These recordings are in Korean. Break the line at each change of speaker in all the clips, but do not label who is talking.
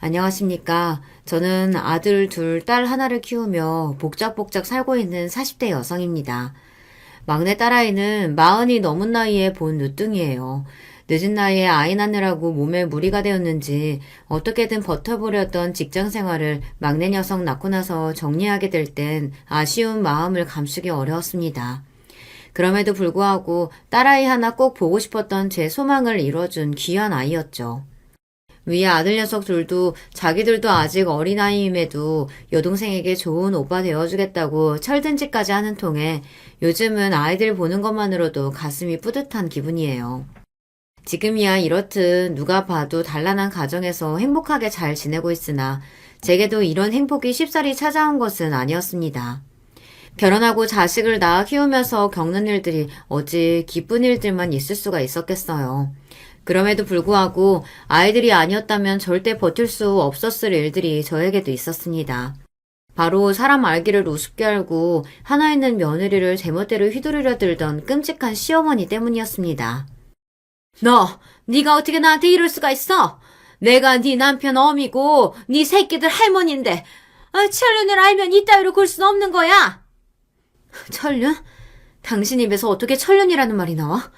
안녕하십니까. 저는 아들 둘, 딸 하나를 키우며 복작복작 살고 있는 40대 여성입니다. 막내 딸아이는 40이 넘은 나이에 본 늦둥이에요. 늦은 나이에 아이 낳느라고 몸에 무리가 되었는지 어떻게든 버텨보려던 직장 생활을 막내 녀석 낳고 나서 정리하게 될 땐 아쉬운 마음을 감추기 어려웠습니다. 그럼에도 불구하고 딸아이 하나 꼭 보고 싶었던 제 소망을 이뤄준 귀한 아이였죠. 위에 아들 녀석 둘도 자기들도 아직 어린아이임에도 여동생에게 좋은 오빠 되어주겠다고 철든지까지 하는 통에 요즘은 아이들 보는 것만으로도 가슴이 뿌듯한 기분이에요. 지금이야 이렇듯 누가 봐도 단란한 가정에서 행복하게 잘 지내고 있으나 제게도 이런 행복이 쉽사리 찾아온 것은 아니었습니다. 결혼하고 자식을 낳아 키우면서 겪는 일들이 어찌 기쁜 일들만 있을 수가 있었겠어요. 그럼에도 불구하고 아이들이 아니었다면 절대 버틸 수 없었을 일들이 저에게도 있었습니다. 바로 사람 알기를 우습게 알고 하나 있는 며느리를 제멋대로 휘두르려 들던 끔찍한 시어머니 때문이었습니다. 네가 어떻게 나한테 이럴 수가 있어? 내가 네 남편 어미고 네 새끼들 할머니인데 천륜을 알면 이따위로 굴 수는 없는 거야. 천륜? 당신 입에서 어떻게 천륜이라는 말이 나와?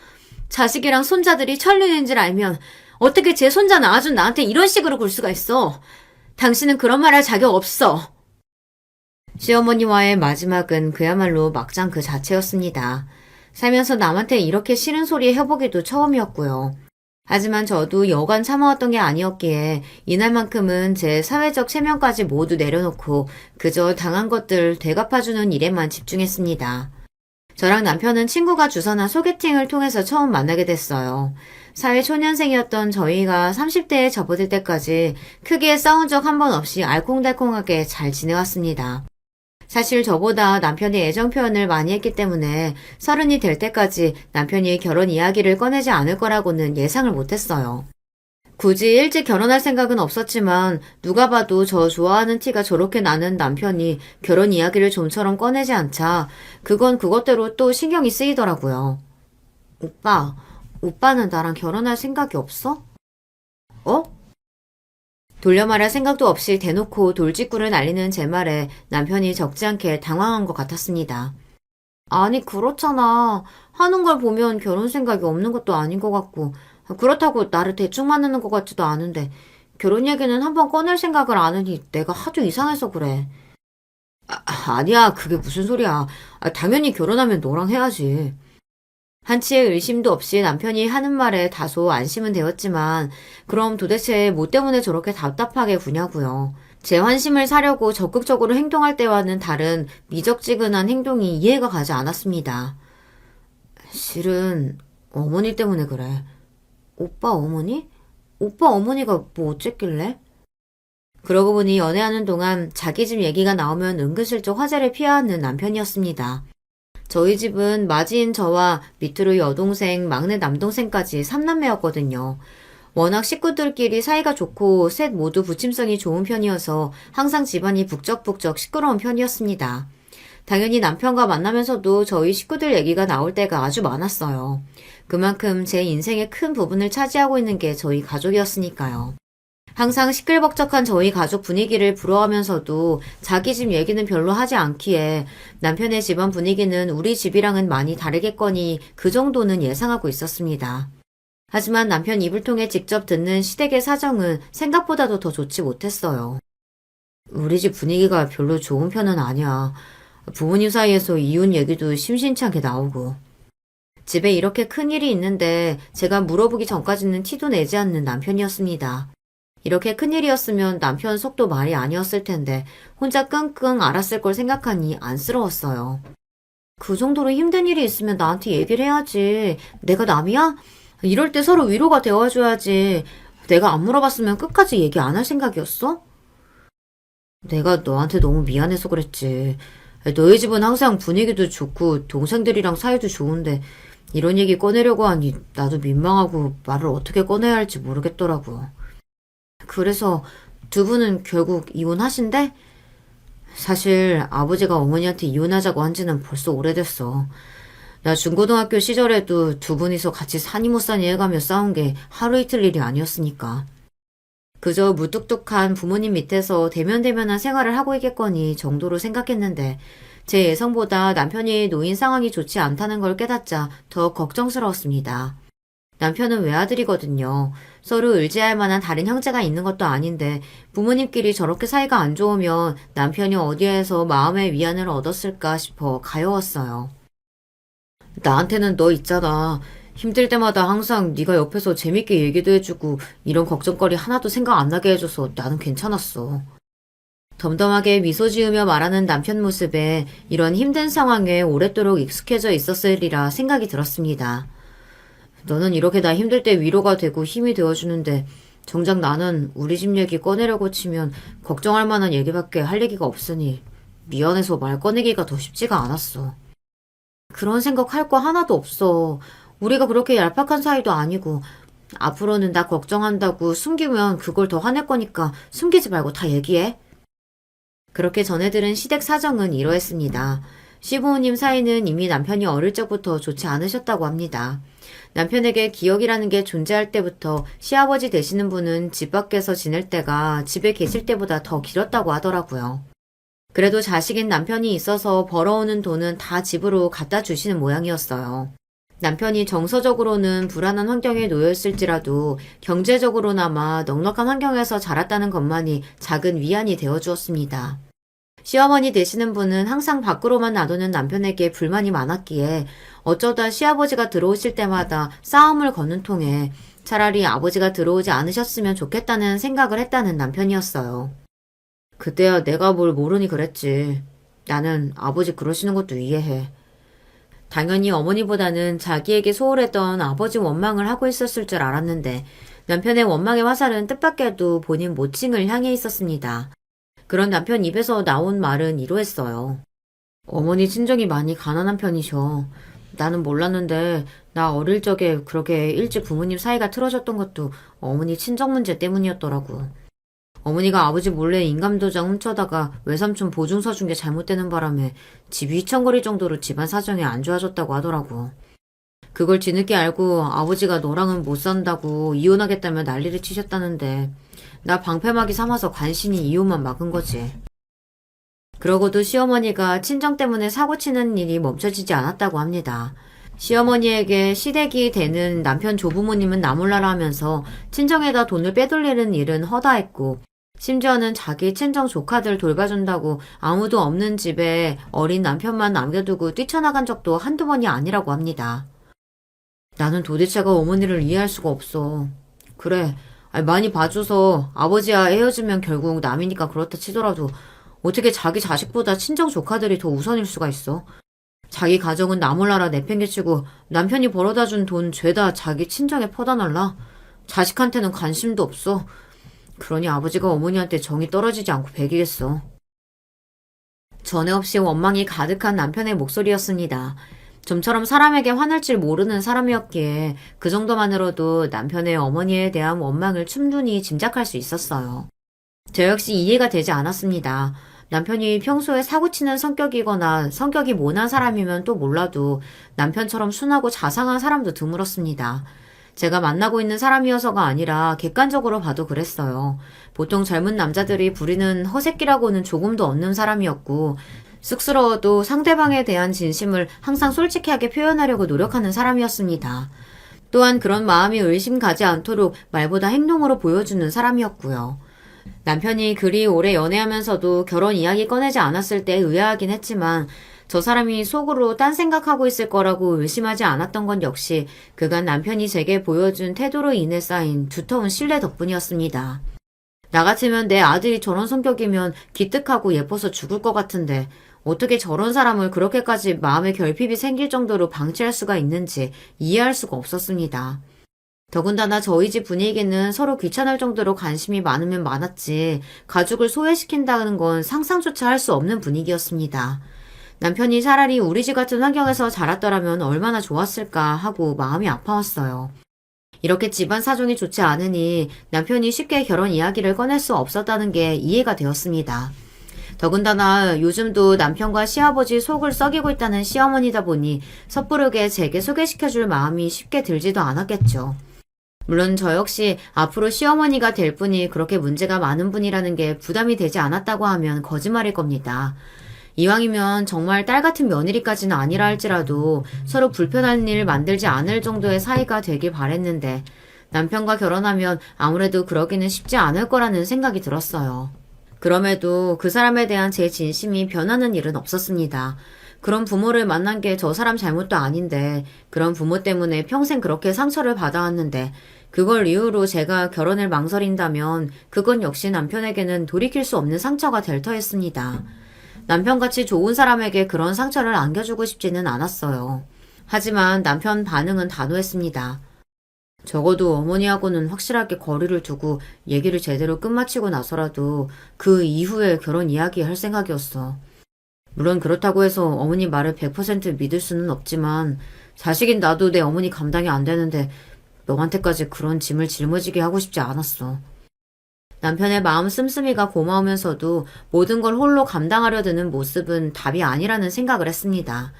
자식이랑 손자들이 천륜인 줄 알면 어떻게 제 손자는 아주 나한테 이런 식으로 굴 수가 있어. 당신은 그런 말 할 자격 없어. 시어머니와의 마지막은 그야말로 막장 그 자체였습니다. 살면서 남한테 이렇게 싫은 소리 해보기도 처음이었고요. 하지만 저도 여간 참아왔던 게 아니었기에 이날만큼은 제 사회적 체면까지 모두 내려놓고 그저 당한 것들 되갚아주는 일에만 집중했습니다. 저랑 남편은 친구가 주선한 소개팅을 통해서 처음 만나게 됐어요. 사회 초년생이었던 저희가 30대에 접어들 때까지 크게 싸운 적 한 번 없이 알콩달콩하게 잘 지내왔습니다. 사실 저보다 남편이 애정 표현을 많이 했기 때문에 30이 될 때까지 남편이 결혼 이야기를 꺼내지 않을 거라고는 예상을 못했어요. 굳이 일찍 결혼할 생각은 없었지만 누가 봐도 저 좋아하는 티가 저렇게 나는 남편이 결혼 이야기를 좀처럼 꺼내지 않자 그건 그것대로 또 신경이 쓰이더라고요. 오빠는 나랑 결혼할 생각이 없어? 어? 돌려 말할 생각도 없이 대놓고 돌직구를 날리는 제 말에 남편이 적지 않게 당황한 것 같았습니다. 아니, 그렇잖아. 하는 걸 보면 결혼 생각이 없는 것도 아닌 것 같고, 그렇다고 나를 대충 만나는 것 같지도 않은데, 결혼 얘기는 한번 꺼낼 생각을 안 하니 내가 하도 이상해서 그래. 아니야, 그게 무슨 소리야. 당연히 결혼하면 너랑 해야지. 한치의 의심도 없이 남편이 하는 말에 다소 안심은 되었지만, 그럼 도대체 뭐 때문에 저렇게 답답하게 구냐고요. 제 환심을 사려고 적극적으로 행동할 때와는 다른 미적지근한 행동이 이해가 가지 않았습니다. 실은 어머니 때문에 그래. 오빠 어머니? 오빠 어머니가 뭐 어쨌길래? 그러고 보니 연애하는 동안 자기 집 얘기가 나오면 은근슬쩍 화제를 피하는 남편이었습니다. 저희 집은 맞이인 저와 밑으로 여동생, 막내 남동생까지 3남매였거든요. 워낙 식구들끼리 사이가 좋고 셋 모두 부침성이 좋은 편이어서 항상 집안이 북적북적 시끄러운 편이었습니다. 당연히 남편과 만나면서도 저희 식구들 얘기가 나올 때가 아주 많았어요. 그만큼 제 인생의 큰 부분을 차지하고 있는 게 저희 가족이었으니까요. 항상 시끌벅적한 저희 가족 분위기를 부러워하면서도 자기 집 얘기는 별로 하지 않기에 남편의 집안 분위기는 우리 집이랑은 많이 다르겠거니 그 정도는 예상하고 있었습니다. 하지만 남편 입을 통해 직접 듣는 시댁의 사정은 생각보다도 더 좋지 못했어요. 우리 집 분위기가 별로 좋은 편은 아니야. 부모님 사이에서 이혼 얘기도 심심치 않게 나오고. 집에 이렇게 큰 일이 있는데 제가 물어보기 전까지는 티도 내지 않는 남편이었습니다. 이렇게 큰일이었으면 남편 속도 말이 아니었을 텐데 혼자 끙끙 앓았을 걸 생각하니 안쓰러웠어요. 그 정도로 힘든 일이 있으면 나한테 얘기를 해야지. 내가 남이야? 이럴 때 서로 위로가 되어줘야지. 내가 안 물어봤으면 끝까지 얘기 안 할 생각이었어? 내가 너한테 너무 미안해서 그랬지. 너희 집은 항상 분위기도 좋고 동생들이랑 사이도 좋은데 이런 얘기 꺼내려고 하니 나도 민망하고 말을 어떻게 꺼내야 할지 모르겠더라고. 그래서 두 분은 결국 이혼하신대? 사실 아버지가 어머니한테 이혼하자고 한 지는 벌써 오래됐어. 나 중고등학교 시절에도 두 분이서 같이 사니 못 사니 해가며 싸운 게 하루 이틀 일이 아니었으니까. 그저 무뚝뚝한 부모님 밑에서 대면대면한 생활을 하고 있겠거니 정도로 생각했는데 제 예상보다 남편이 노인 상황이 좋지 않다는 걸 깨닫자 더 걱정스러웠습니다. 남편은 외아들이거든요. 서로 의지할 만한 다른 형제가 있는 것도 아닌데 부모님끼리 저렇게 사이가 안 좋으면 남편이 어디에서 마음의 위안을 얻었을까 싶어 가여웠어요. 나한테는 너 있잖아. 힘들 때마다 항상 네가 옆에서 재밌게 얘기도 해주고 이런 걱정거리 하나도 생각 안 나게 해줘서 나는 괜찮았어. 덤덤하게 미소 지으며 말하는 남편 모습에 이런 힘든 상황에 오랫도록 익숙해져 있었으리라 생각이 들었습니다. 너는 이렇게 나 힘들 때 위로가 되고 힘이 되어주는데 정작 나는 우리 집 얘기 꺼내려고 치면 걱정할 만한 얘기밖에 할 얘기가 없으니 미안해서 말 꺼내기가 더 쉽지가 않았어. 그런 생각 할 거 하나도 없어. 우리가 그렇게 얄팍한 사이도 아니고 앞으로는 나 걱정한다고 숨기면 그걸 더 화낼 거니까 숨기지 말고 다 얘기해. 그렇게 전해들은 시댁 사정은 이러했습니다. 시부모님 사이는 이미 남편이 어릴 적부터 좋지 않으셨다고 합니다. 남편에게 기억이라는 게 존재할 때부터 시아버지 되시는 분은 집 밖에서 지낼 때가 집에 계실 때보다 더 길었다고 하더라고요. 그래도 자식인 남편이 있어서 벌어오는 돈은 다 집으로 갖다 주시는 모양이었어요. 남편이 정서적으로는 불안한 환경에 놓여있을지라도 경제적으로나마 넉넉한 환경에서 자랐다는 것만이 작은 위안이 되어주었습니다. 시어머니 되시는 분은 항상 밖으로만 놔두는 남편에게 불만이 많았기에 어쩌다 시아버지가 들어오실 때마다 싸움을 거는 통에 차라리 아버지가 들어오지 않으셨으면 좋겠다는 생각을 했다는 남편이었어요. 그때야 내가 뭘 모르니 그랬지. 나는 아버지 그러시는 것도 이해해. 당연히 어머니보다는 자기에게 소홀했던 아버지 원망을 하고 있었을 줄 알았는데 남편의 원망의 화살은 뜻밖에도 본인 모칭을 향해 있었습니다. 그런 남편 입에서 나온 말은 이러했어요. 어머니 친정이 많이 가난한 편이셔. 나는 몰랐는데 나 어릴 적에 그렇게 일찍 부모님 사이가 틀어졌던 것도 어머니 친정 문제 때문이었더라고. 어머니가 아버지 몰래 인감도장 훔쳐다가 외삼촌 보증서 준 게 잘못되는 바람에 집이 휘청거릴 정도로 집안 사정이 안 좋아졌다고 하더라고. 그걸 뒤늦게 알고 아버지가 너랑은 못 산다고 이혼하겠다며 난리를 치셨다는데 나 방패막이 삼아서 간신히 이혼만 막은 거지. 그러고도 시어머니가 친정 때문에 사고치는 일이 멈춰지지 않았다고 합니다. 시어머니에게 시댁이 되는 남편 조부모님은 나몰라라 하면서 친정에다 돈을 빼돌리는 일은 허다했고 심지어는 자기 친정 조카들 돌봐준다고 아무도 없는 집에 어린 남편만 남겨두고 뛰쳐나간 적도 한두 번이 아니라고 합니다. 나는 도대체가 어머니를 이해할 수가 없어. 그래, 많이 봐줘서 아버지와 헤어지면 결국 남이니까 그렇다 치더라도 어떻게 자기 자식보다 친정 조카들이 더 우선일 수가 있어? 자기 가정은 나몰라라 내팽개치고 남편이 벌어다 준 돈 죄다 자기 친정에 퍼다 날라? 자식한테는 관심도 없어. 그러니 아버지가 어머니한테 정이 떨어지지 않고 배기겠어. 전에 없이 원망이 가득한 남편의 목소리였습니다. 좀처럼 사람에게 화날 줄 모르는 사람이었기에 그 정도만으로도 남편의 어머니에 대한 원망을 충분히 짐작할 수 있었어요. 저 역시 이해가 되지 않았습니다. 남편이 평소에 사고치는 성격이거나 성격이 모난 사람이면 또 몰라도 남편처럼 순하고 자상한 사람도 드물었습니다. 제가 만나고 있는 사람이어서가 아니라 객관적으로 봐도 그랬어요. 보통 젊은 남자들이 부리는 허세끼라고는 조금도 없는 사람이었고 쑥스러워도 상대방에 대한 진심을 항상 솔직하게 표현하려고 노력하는 사람이었습니다. 또한 그런 마음이 의심 가지 않도록 말보다 행동으로 보여주는 사람이었고요. 남편이 그리 오래 연애하면서도 결혼 이야기 꺼내지 않았을 때 의아하긴 했지만 저 사람이 속으로 딴 생각하고 있을 거라고 의심하지 않았던 건 역시 그간 남편이 제게 보여준 태도로 인해 쌓인 두터운 신뢰 덕분이었습니다. 나 같으면 내 아들이 저런 성격이면 기특하고 예뻐서 죽을 것 같은데 어떻게 저런 사람을 그렇게까지 마음에 결핍이 생길 정도로 방치할 수가 있는지 이해할 수가 없었습니다. 더군다나 저희 집 분위기는 서로 귀찮을 정도로 관심이 많으면 많았지 가족을 소외시킨다는 건 상상조차 할 수 없는 분위기였습니다. 남편이 차라리 우리 집 같은 환경에서 자랐더라면 얼마나 좋았을까 하고 마음이 아파왔어요. 이렇게 집안 사정이 좋지 않으니 남편이 쉽게 결혼 이야기를 꺼낼 수 없었다는 게 이해가 되었습니다. 더군다나 요즘도 남편과 시아버지 속을 썩이고 있다는 시어머니다 보니 섣부르게 제게 소개시켜줄 마음이 쉽게 들지도 않았겠죠. 물론 저 역시 앞으로 시어머니가 될 분이 그렇게 문제가 많은 분이라는 게 부담이 되지 않았다고 하면 거짓말일 겁니다. 이왕이면 정말 딸 같은 며느리까지는 아니라 할지라도 서로 불편한 일 만들지 않을 정도의 사이가 되길 바랬는데 남편과 결혼하면 아무래도 그러기는 쉽지 않을 거라는 생각이 들었어요. 그럼에도 그 사람에 대한 제 진심이 변하는 일은 없었습니다. 그런 부모를 만난 게 저 사람 잘못도 아닌데 그런 부모 때문에 평생 그렇게 상처를 받아왔는데 그걸 이유로 제가 결혼을 망설인다면 그건 역시 남편에게는 돌이킬 수 없는 상처가 될 터였습니다. 남편같이 좋은 사람에게 그런 상처를 안겨주고 싶지는 않았어요. 하지만 남편 반응은 단호했습니다. 적어도 어머니하고는 확실하게 거리를 두고 얘기를 제대로 끝마치고 나서라도 그 이후에 결혼 이야기할 생각이었어. 물론 그렇다고 해서 어머니 말을 100% 믿을 수는 없지만 자식인 나도 내 어머니 감당이 안 되는데 너한테까지 그런 짐을 짊어지게 하고 싶지 않았어. 남편의 마음 씀씀이가 고마우면서도 모든 걸 홀로 감당하려 드는 모습은 답이 아니라는 생각을 했습니다.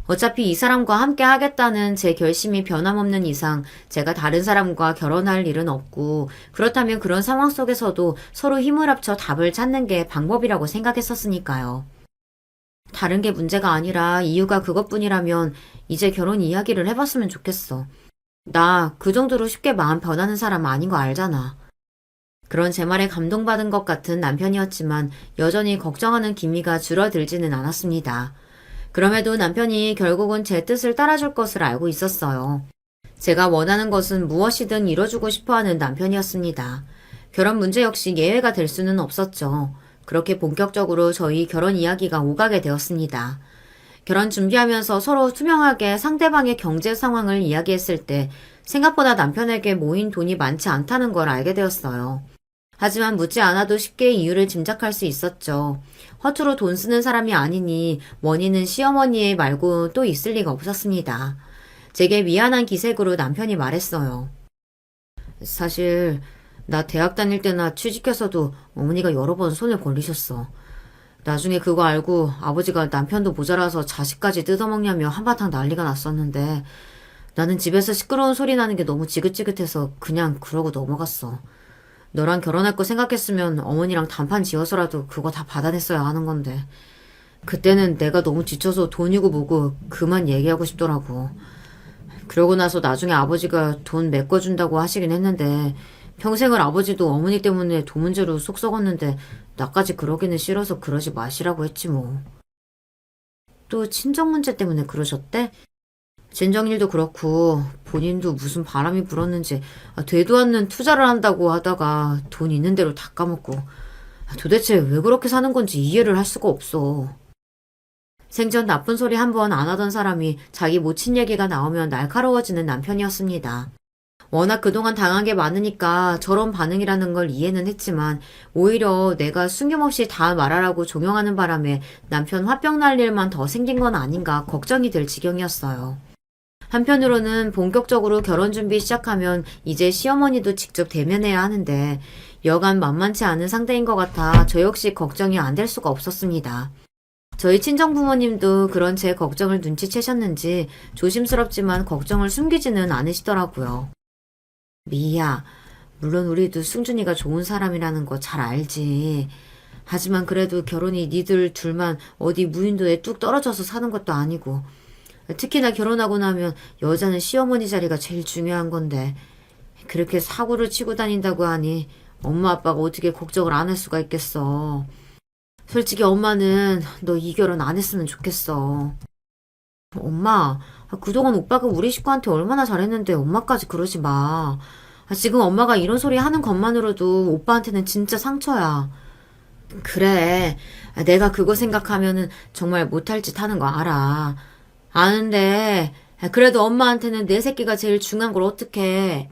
어차피 이 사람과 함께 하겠다는 제 결심이 변함없는 이상 제가 다른 사람과 결혼할 일은 없고 그렇다면 그런 상황 속에서도 서로 힘을 합쳐 답을 찾는 게 방법이라고 생각했었으니까요. 다른 게 문제가 아니라 이유가 그것뿐이라면 이제 결혼 이야기를 해봤으면 좋겠어. 나 그 정도로 쉽게 마음 변하는 사람 아닌 거 알잖아. 그런 제 말에 감동받은 것 같은 남편이었지만 여전히 걱정하는 기미가 줄어들지는 않았습니다. 그럼에도 남편이 결국은 제 뜻을 따라줄 것을 알고 있었어요. 제가 원하는 것은 무엇이든 이뤄주고 싶어하는 남편이었습니다. 결혼 문제 역시 예외가 될 수는 없었죠. 그렇게 본격적으로 저희 결혼 이야기가 오가게 되었습니다. 결혼 준비하면서 서로 투명하게 상대방의 경제 상황을 이야기했을 때 생각보다 남편에게 모인 돈이 많지 않다는 걸 알게 되었어요. 하지만 묻지 않아도 쉽게 이유를 짐작할 수 있었죠. 허투루 돈 쓰는 사람이 아니니 원인은 시어머니 말고 또 있을 리가 없었습니다. 제게 미안한 기색으로 남편이 말했어요. 사실 나 대학 다닐 때나 취직해서도 어머니가 여러 번 손을 벌리셨어. 나중에 그거 알고 아버지가 남편도 모자라서 자식까지 뜯어먹냐며 한바탕 난리가 났었는데 나는 집에서 시끄러운 소리 나는 게 너무 지긋지긋해서 그냥 그러고 넘어갔어. 너랑 결혼할 거 생각했으면 어머니랑 단판 지어서라도 그거 다 받아냈어야 하는 건데 그때는 내가 너무 지쳐서 돈이고 뭐고 그만 얘기하고 싶더라고. 그러고 나서 나중에 아버지가 돈 메꿔준다고 하시긴 했는데 평생을 아버지도 어머니 때문에 돈 문제로 속 썩었는데 나까지 그러기는 싫어서 그러지 마시라고 했지 뭐. 또 친정 문제 때문에 그러셨대? 진정일도 그렇고 본인도 무슨 바람이 불었는지 되도 않는 투자를 한다고 하다가 돈 있는 대로 다 까먹고 도대체 왜 그렇게 사는 건지 이해를 할 수가 없어. 생전 나쁜 소리 한 번 안 하던 사람이 자기 모친 얘기가 나오면 날카로워지는 남편이었습니다. 워낙 그동안 당한 게 많으니까 저런 반응이라는 걸 이해는 했지만 오히려 내가 숨김없이 다 말하라고 종용하는 바람에 남편 화병 날 일만 더 생긴 건 아닌가 걱정이 될 지경이었어요. 한편으로는 본격적으로 결혼 준비 시작하면 이제 시어머니도 직접 대면해야 하는데 여간 만만치 않은 상대인 것 같아 저 역시 걱정이 안 될 수가 없었습니다. 저희 친정 부모님도 그런 제 걱정을 눈치채셨는지 조심스럽지만 걱정을 숨기지는 않으시더라고요. 미희야, 물론 우리도 승준이가 좋은 사람이라는 거 잘 알지. 하지만 그래도 결혼이 니들 둘만 어디 무인도에 뚝 떨어져서 사는 것도 아니고 특히나 결혼하고 나면 여자는 시어머니 자리가 제일 중요한 건데 그렇게 사고를 치고 다닌다고 하니 엄마 아빠가 어떻게 걱정을 안 할 수가 있겠어. 솔직히 엄마는 너 이 결혼 안 했으면 좋겠어. 엄마, 그동안 오빠가 우리 식구한테 얼마나 잘했는데 엄마까지 그러지 마. 지금 엄마가 이런 소리 하는 것만으로도 오빠한테는 진짜 상처야. 그래, 내가 그거 생각하면은 정말 못할 짓 하는 거 알아. 아는데 그래도 엄마한테는 내 새끼가 제일 중요한 걸 어떡해.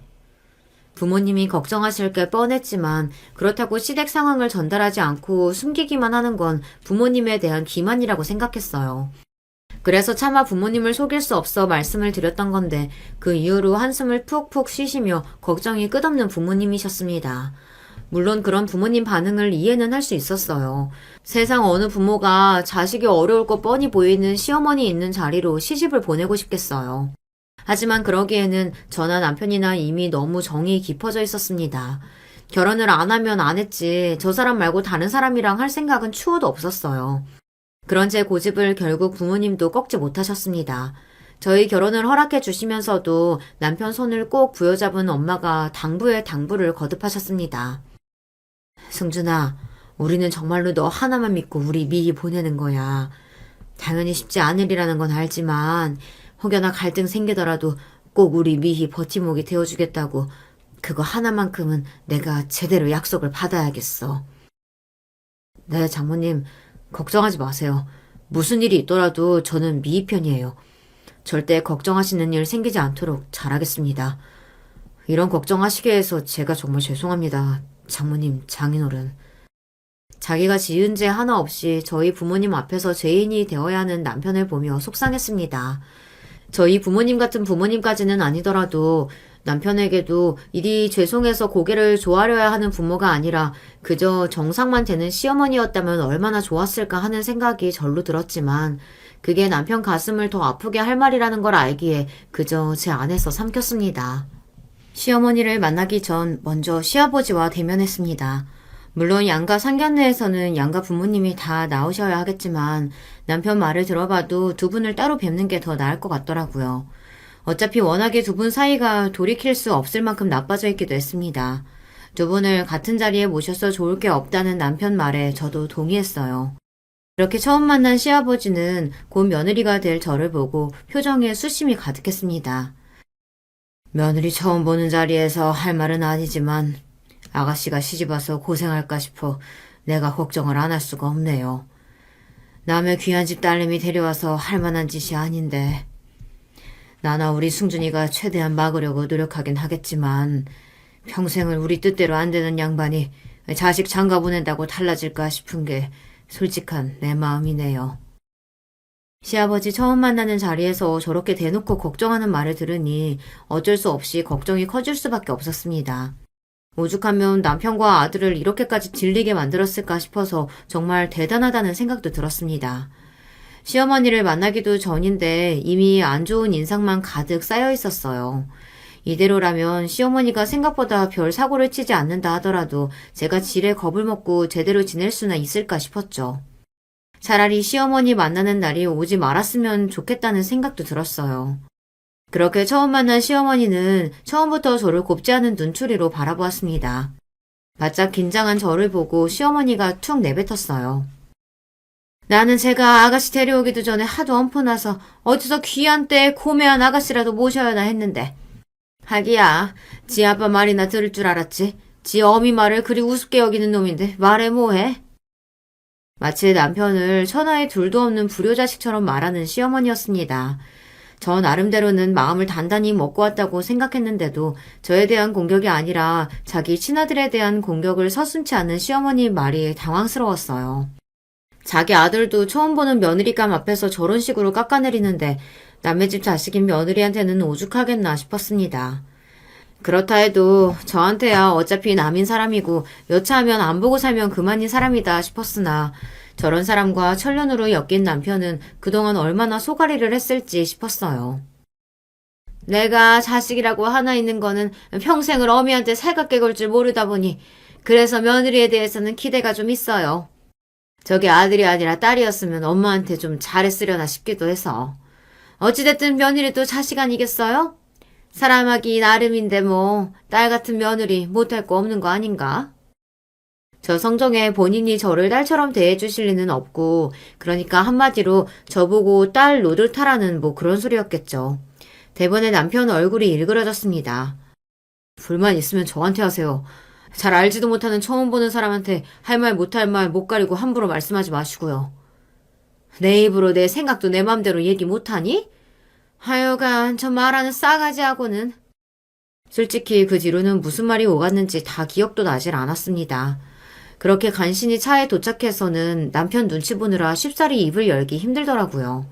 부모님이 걱정하실 게 뻔했지만 그렇다고 시댁 상황을 전달하지 않고 숨기기만 하는 건 부모님에 대한 기만이라고 생각했어요. 그래서 차마 부모님을 속일 수 없어 말씀을 드렸던 건데 그 이후로 한숨을 푹푹 쉬시며 걱정이 끝없는 부모님이셨습니다. 물론 그런 부모님 반응을 이해는 할 수 있었어요. 세상 어느 부모가 자식이 어려울 거 뻔히 보이는 시어머니 있는 자리로 시집을 보내고 싶겠어요. 하지만 그러기에는 저나 남편이나 이미 너무 정이 깊어져 있었습니다. 결혼을 안 하면 안 했지 저 사람 말고 다른 사람이랑 할 생각은 추호도 없었어요. 그런 제 고집을 결국 부모님도 꺾지 못하셨습니다. 저희 결혼을 허락해 주시면서도 남편 손을 꼭 부여잡은 엄마가 당부에 당부를 거듭하셨습니다. 승준아, 우리는 정말로 너 하나만 믿고 우리 미희 보내는 거야. 당연히 쉽지 않으리라는 건 알지만 혹여나 갈등 생기더라도 꼭 우리 미희 버팀목이 되어주겠다고 그거 하나만큼은 내가 제대로 약속을 받아야겠어. 네, 장모님, 걱정하지 마세요. 무슨 일이 있더라도 저는 미희 편이에요. 절대 걱정하시는 일 생기지 않도록 잘하겠습니다. 이런 걱정하시게 해서 제가 정말 죄송합니다. 장모님, 장인어른. 자기가 지은 죄 하나 없이 저희 부모님 앞에서 죄인이 되어야 하는 남편을 보며 속상했습니다. 저희 부모님 같은 부모님까지는 아니더라도 남편에게도 일이 죄송해서 고개를 조아려야 하는 부모가 아니라 그저 정상만 되는 시어머니였다면 얼마나 좋았을까 하는 생각이 절로 들었지만 그게 남편 가슴을 더 아프게 할 말이라는 걸 알기에 그저 제 안에서 삼켰습니다. 시어머니를 만나기 전 먼저 시아버지와 대면했습니다. 물론 양가 상견례에서는 양가 부모님이 다 나오셔야 하겠지만 남편 말을 들어봐도 두 분을 따로 뵙는 게 더 나을 것 같더라고요. 어차피 워낙에 두 분 사이가 돌이킬 수 없을 만큼 나빠져 있기도 했습니다. 두 분을 같은 자리에 모셔서 좋을 게 없다는 남편 말에 저도 동의했어요. 그렇게 처음 만난 시아버지는 곧 며느리가 될 저를 보고 표정에 수심이 가득했습니다. 며느리 처음 보는 자리에서 할 말은 아니지만 아가씨가 시집와서 고생할까 싶어 내가 걱정을 안 할 수가 없네요. 남의 귀한 집 딸내미 데려와서 할 만한 짓이 아닌데 나나 우리 승준이가 최대한 막으려고 노력하긴 하겠지만 평생을 우리 뜻대로 안 되는 양반이 자식 장가 보낸다고 달라질까 싶은 게 솔직한 내 마음이네요. 시아버지 처음 만나는 자리에서 저렇게 대놓고 걱정하는 말을 들으니 어쩔 수 없이 걱정이 커질 수밖에 없었습니다. 오죽하면 남편과 아들을 이렇게까지 질리게 만들었을까 싶어서 정말 대단하다는 생각도 들었습니다. 시어머니를 만나기도 전인데 이미 안 좋은 인상만 가득 쌓여 있었어요. 이대로라면 시어머니가 생각보다 별 사고를 치지 않는다 하더라도 제가 지레 겁을 먹고 제대로 지낼 수나 있을까 싶었죠. 차라리 시어머니 만나는 날이 오지 말았으면 좋겠다는 생각도 들었어요. 그렇게 처음 만난 시어머니는 처음부터 저를 곱지 않은 눈초리로 바라보았습니다. 바짝 긴장한 저를 보고 시어머니가 툭 내뱉었어요. 나는 제가 아가씨 데려오기도 전에 하도 엄포나서 어디서 귀한 때에 고매한 아가씨라도 모셔야나 했는데 하기야 지 아빠 말이나 들을 줄 알았지. 지 어미 말을 그리 우습게 여기는 놈인데 말해 뭐해. 마치 남편을 천하에 둘도 없는 불효자식처럼 말하는 시어머니였습니다. 저 나름대로는 마음을 단단히 먹고 왔다고 생각했는데도 저에 대한 공격이 아니라 자기 친아들에 대한 공격을 서슴지 않은 시어머니 말이 당황스러웠어요. 자기 아들도 처음 보는 며느리감 앞에서 저런 식으로 깎아내리는데 남의 집 자식인 며느리한테는 오죽하겠나 싶었습니다. 그렇다 해도 저한테야 어차피 남인 사람이고 여차하면 안 보고 살면 그만인 사람이다 싶었으나 저런 사람과 천년으로 엮인 남편은 그동안 얼마나 소가리를 했을지 싶었어요. 내가 자식이라고 하나 있는 거는 평생을 어미한테 살갑게 걸 줄 모르다 보니 그래서 며느리에 대해서는 기대가 좀 있어요. 저게 아들이 아니라 딸이었으면 엄마한테 좀 잘했으려나 싶기도 해서. 어찌됐든 며느리도 자식 아니겠어요? 사람하기 나름인데 뭐 딸 같은 며느리 못할 거 없는 거 아닌가? 저 성정에 본인이 저를 딸처럼 대해주실 리는 없고 그러니까 한마디로 저보고 딸 노릇하라는 뭐 그런 소리였겠죠. 대번에 남편 얼굴이 일그러졌습니다. 불만 있으면 저한테 하세요. 잘 알지도 못하는 처음 보는 사람한테 할 말 못할 말 못 가리고 함부로 말씀하지 마시고요. 내 입으로 내 생각도 내 맘대로 얘기 못하니? 하여간 저 말하는 싸가지하고는. 솔직히 그 뒤로는 무슨 말이 오갔는지 다 기억도 나질 않았습니다. 그렇게 간신히 차에 도착해서는 남편 눈치 보느라 쉽사리 입을 열기 힘들더라고요.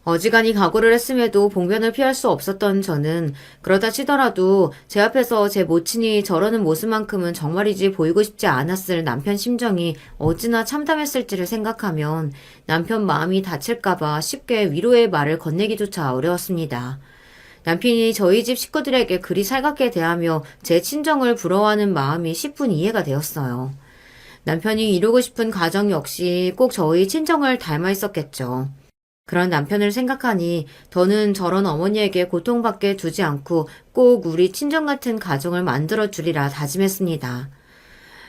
어지간히 각오를 했음에도 봉변을 피할 수 없었던 저는 그러다 치더라도 제 앞에서 제 모친이 저러는 모습만큼은 정말이지 보이고 싶지 않았을 남편 심정이 어찌나 참담했을지를 생각하면 남편 마음이 다칠까봐 쉽게 위로의 말을 건네기조차 어려웠습니다. 남편이 저희 집 식구들에게 그리 살갑게 대하며 제 친정을 부러워하는 마음이 10분 이해가 되었어요. 남편이 이루고 싶은 가정 역시 꼭 저희 친정을 닮아 있었겠죠. 그런 남편을 생각하니 더는 저런 어머니에게 고통받게 두지 않고 꼭 우리 친정 같은 가정을 만들어 주리라 다짐했습니다.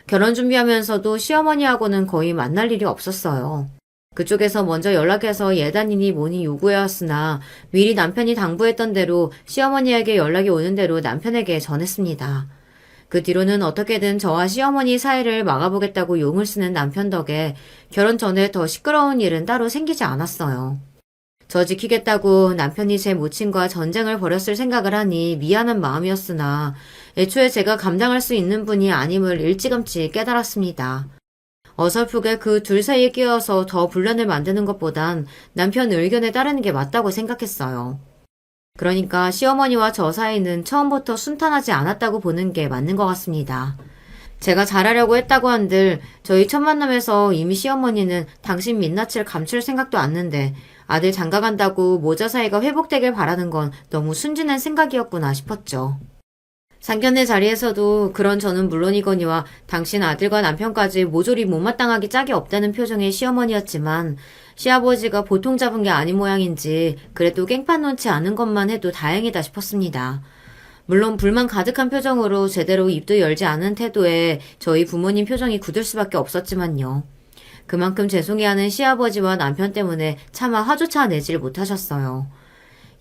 결혼 준비하면서도 시어머니하고는 거의 만날 일이 없었어요. 그쪽에서 먼저 연락해서 예단이니 뭐니 요구해왔으나 미리 남편이 당부했던 대로 시어머니에게 연락이 오는 대로 남편에게 전했습니다. 그 뒤로는 어떻게든 저와 시어머니 사이를 막아보겠다고 용을 쓰는 남편 덕에 결혼 전에 더 시끄러운 일은 따로 생기지 않았어요. 저 지키겠다고 남편이 제 모친과 전쟁을 벌였을 생각을 하니 미안한 마음이었으나 애초에 제가 감당할 수 있는 분이 아님을 일찌감치 깨달았습니다. 어설프게 그 둘 사이에 끼어서 더 분란을 만드는 것보단 남편 의견에 따르는 게 맞다고 생각했어요. 그러니까 시어머니와 저 사이는 처음부터 순탄하지 않았다고 보는 게 맞는 것 같습니다. 제가 잘하려고 했다고 한들 저희 첫 만남에서 이미 시어머니는 당신 민낯을 감출 생각도 않는데 아들 장가간다고 모자 사이가 회복되길 바라는 건 너무 순진한 생각이었구나 싶었죠. 상견례 자리에서도 그런 저는 물론이거니와 당신 아들과 남편까지 모조리 못마땅하기 짝이 없다는 표정의 시어머니였지만 시아버지가 보통 잡은 게 아닌 모양인지 그래도 깽판 놓지 않은 것만 해도 다행이다 싶었습니다. 물론 불만 가득한 표정으로 제대로 입도 열지 않은 태도에 저희 부모님 표정이 굳을 수밖에 없었지만요. 그만큼 죄송해하는 시아버지와 남편 때문에 차마 화조차 내질 못하셨어요.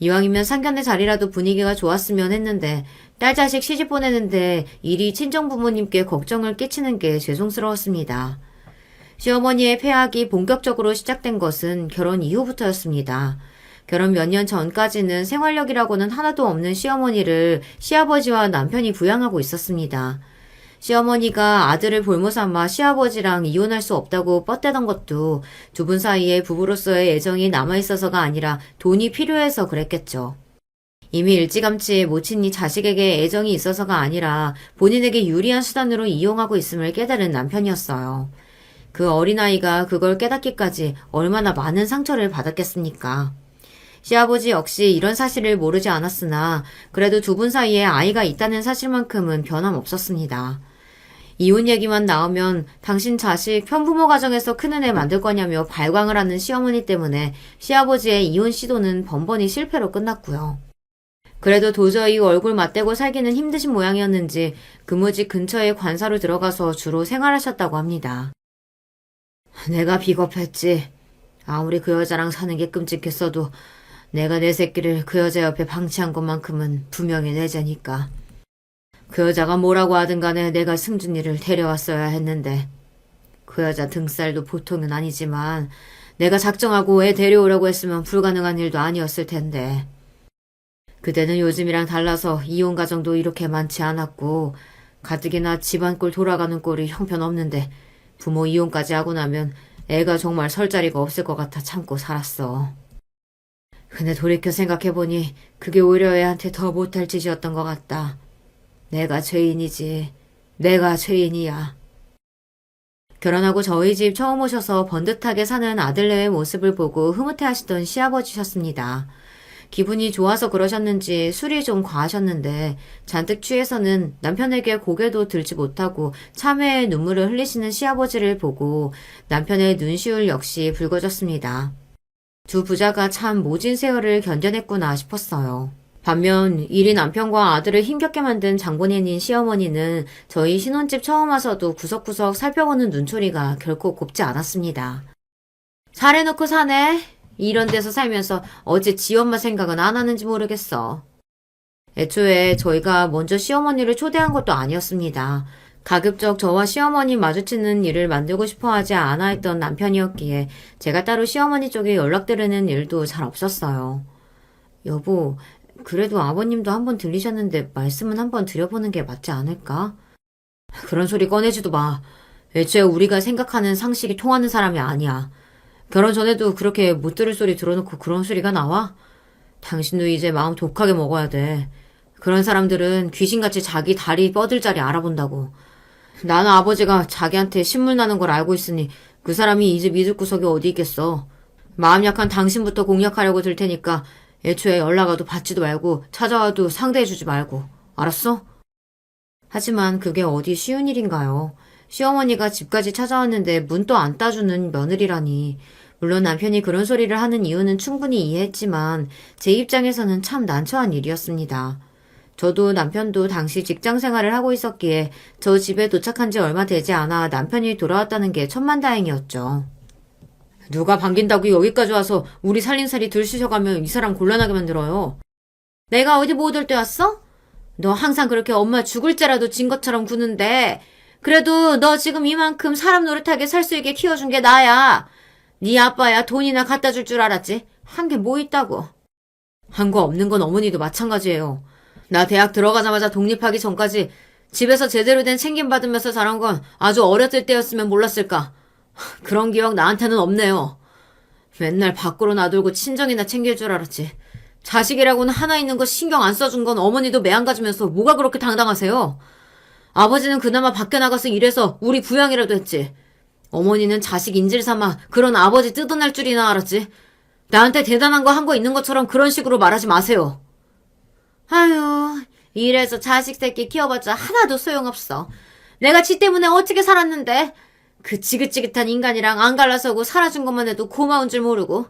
이왕이면 상견례 자리라도 분위기가 좋았으면 했는데 딸 자식 시집 보내는데 일이 친정 부모님께 걱정을 끼치는 게 죄송스러웠습니다. 시어머니의 폐악이 본격적으로 시작된 것은 결혼 이후부터였습니다. 결혼 몇 년 전까지는 생활력이라고는 하나도 없는 시어머니를 시아버지와 남편이 부양하고 있었습니다. 시어머니가 아들을 볼모 삼아 시아버지랑 이혼할 수 없다고 뻗대던 것도 두 분 사이에 부부로서의 애정이 남아있어서가 아니라 돈이 필요해서 그랬겠죠. 이미 일찌감치 모친이 자식에게 애정이 있어서가 아니라 본인에게 유리한 수단으로 이용하고 있음을 깨달은 남편이었어요. 그 어린아이가 그걸 깨닫기까지 얼마나 많은 상처를 받았겠습니까? 시아버지 역시 이런 사실을 모르지 않았으나 그래도 두 분 사이에 아이가 있다는 사실만큼은 변함없었습니다. 이혼 얘기만 나오면 당신 자식 편부모 가정에서 큰 애 만들 거냐며 발광을 하는 시어머니 때문에 시아버지의 이혼 시도는 번번이 실패로 끝났고요. 그래도 도저히 얼굴 맞대고 살기는 힘드신 모양이었는지 그무집 근처에 관사로 들어가서 주로 생활하셨다고 합니다. 내가 비겁했지. 아무리 그 여자랑 사는 게 끔찍했어도 내가 내 새끼를 그 여자 옆에 방치한 것만큼은 분명히 내 죄니까. 그 여자가 뭐라고 하든 간에 내가 승준이를 데려왔어야 했는데 그 여자 등살도 보통은 아니지만 내가 작정하고 애 데려오라고 했으면 불가능한 일도 아니었을 텐데. 그대는 요즘이랑 달라서 이혼 가정도 이렇게 많지 않았고 가뜩이나 집안 꼴 돌아가는 꼴이 형편없는데 부모 이혼까지 하고 나면 애가 정말 설 자리가 없을 것 같아 참고 살았어. 근데 돌이켜 생각해보니 그게 오히려 애한테 더 못할 짓이었던 것 같다. 내가 죄인이지. 내가 죄인이야. 결혼하고 저희 집 처음 오셔서 번듯하게 사는 아들네의 모습을 보고 흐뭇해하시던 시아버지셨습니다. 기분이 좋아서 그러셨는지 술이 좀 과하셨는데 잔뜩 취해서는 남편에게 고개도 들지 못하고 참회의 눈물을 흘리시는 시아버지를 보고 남편의 눈시울 역시 붉어졌습니다. 두 부자가 참 모진 세월을 견뎌냈구나 싶었어요. 반면 일이 남편과 아들을 힘겹게 만든 장본인인 시어머니는 저희 신혼집 처음 와서도 구석구석 살펴보는 눈초리가 결코 곱지 않았습니다. 살해놓고 사네? 이런 데서 살면서 어째 지 엄마 생각은 안 하는지 모르겠어. 애초에 저희가 먼저 시어머니를 초대한 것도 아니었습니다. 가급적 저와 시어머니 마주치는 일을 만들고 싶어 하지 않아 했던 남편이었기에 제가 따로 시어머니 쪽에 연락드리는 일도 잘 없었어요. 여보, 그래도 아버님도 한번 들리셨는데 말씀은 한번 드려보는 게 맞지 않을까? 그런 소리 꺼내지도 마. 애초에 우리가 생각하는 상식이 통하는 사람이 아니야. 결혼 전에도 그렇게 못 들을 소리 들어놓고 그런 소리가 나와? 당신도 이제 마음 독하게 먹어야 돼. 그런 사람들은 귀신같이 자기 다리 뻗을 자리 알아본다고. 나는 아버지가 자기한테 신물 나는 걸 알고 있으니 그 사람이 이 집 이들 구석이 어디 있겠어. 마음 약한 당신부터 공략하려고 들 테니까 애초에 연락 와도 받지도 말고 찾아와도 상대해주지 말고. 알았어? 하지만 그게 어디 쉬운 일인가요? 시어머니가 집까지 찾아왔는데 문도 안 따주는 며느리라니. 물론 남편이 그런 소리를 하는 이유는 충분히 이해했지만 제 입장에서는 참 난처한 일이었습니다. 저도 남편도 당시 직장 생활을 하고 있었기에 저 집에 도착한 지 얼마 되지 않아 남편이 돌아왔다는 게 천만다행이었죠. 누가 반긴다고 여기까지 와서 우리 살림살이 들쑤셔가면 이 사람 곤란하게 만들어요. 내가 어디 못 올 때 왔어? 너 항상 그렇게 엄마 죽을 죄라도 진 것처럼 구는데 그래도 너 지금 이만큼 사람 노릇하게 살 수 있게 키워준 게 나야. 네 아빠야 돈이나 갖다 줄 줄 알았지. 한 게 뭐 있다고. 한 거 없는 건 어머니도 마찬가지예요. 나 대학 들어가자마자 독립하기 전까지 집에서 제대로 된 챙김 받으면서 자란 건 아주 어렸을 때였으면 몰랐을까. 그런 기억 나한테는 없네요. 맨날 밖으로 놔돌고 친정이나 챙길 줄 알았지. 자식이라고는 하나 있는 거 신경 안 써준 건 어머니도 매한 가지면서 뭐가 그렇게 당당하세요? 아버지는 그나마 밖에 나가서 일해서 우리 부양이라도 했지. 어머니는 자식 인질 삼아 그런 아버지 뜯어낼 줄이나 알았지. 나한테 대단한 거 한 거 있는 것처럼 그런 식으로 말하지 마세요. 아유, 이래서 자식 새끼 키워봤자 하나도 소용없어. 내가 지 때문에 어떻게 살았는데 그 지긋지긋한 인간이랑 안 갈라서고 살아준 것만 해도 고마운 줄 모르고.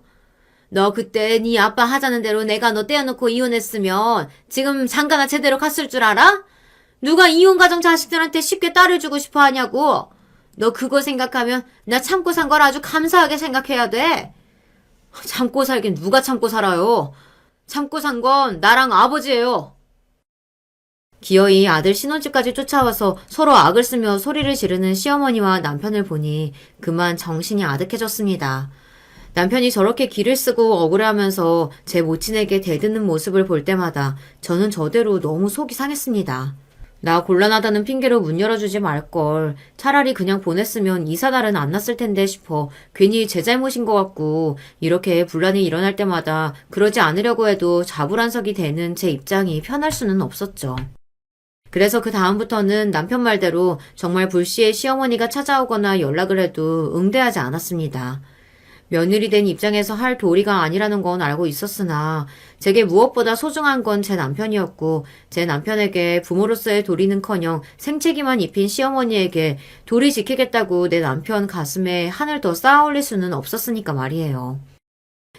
너 그때 네 아빠 하자는 대로 내가 너 떼어놓고 이혼했으면 지금 장가나 제대로 갔을 줄 알아? 누가 이혼 가정 자식들한테 쉽게 딸을 주고 싶어 하냐고. 너 그거 생각하면 나 참고 산 걸 아주 감사하게 생각해야 돼. 참고 살긴 누가 참고 살아요. 참고 산 건 나랑 아버지예요. 기어이 아들 신혼집까지 쫓아와서 서로 악을 쓰며 소리를 지르는 시어머니와 남편을 보니 그만 정신이 아득해졌습니다. 남편이 저렇게 기를 쓰고 억울해하면서 제 모친에게 대드는 모습을 볼 때마다 저는 저대로 너무 속이 상했습니다. 나 곤란하다는 핑계로 문 열어주지 말걸. 차라리 그냥 보냈으면 이사날은 안 났을 텐데 싶어 괜히 제 잘못인 것 같고 이렇게 분란이 일어날 때마다 그러지 않으려고 해도 자불안석이 되는 제 입장이 편할 수는 없었죠. 그래서 그 다음부터는 남편 말대로 정말 불시에 시어머니가 찾아오거나 연락을 해도 응대하지 않았습니다. 며느리 된 입장에서 할 도리가 아니라는 건 알고 있었으나 제게 무엇보다 소중한 건 제 남편이었고 제 남편에게 부모로서의 도리는커녕 생채기만 입힌 시어머니에게 도리 지키겠다고 내 남편 가슴에 한을 더 쌓아 올릴 수는 없었으니까 말이에요.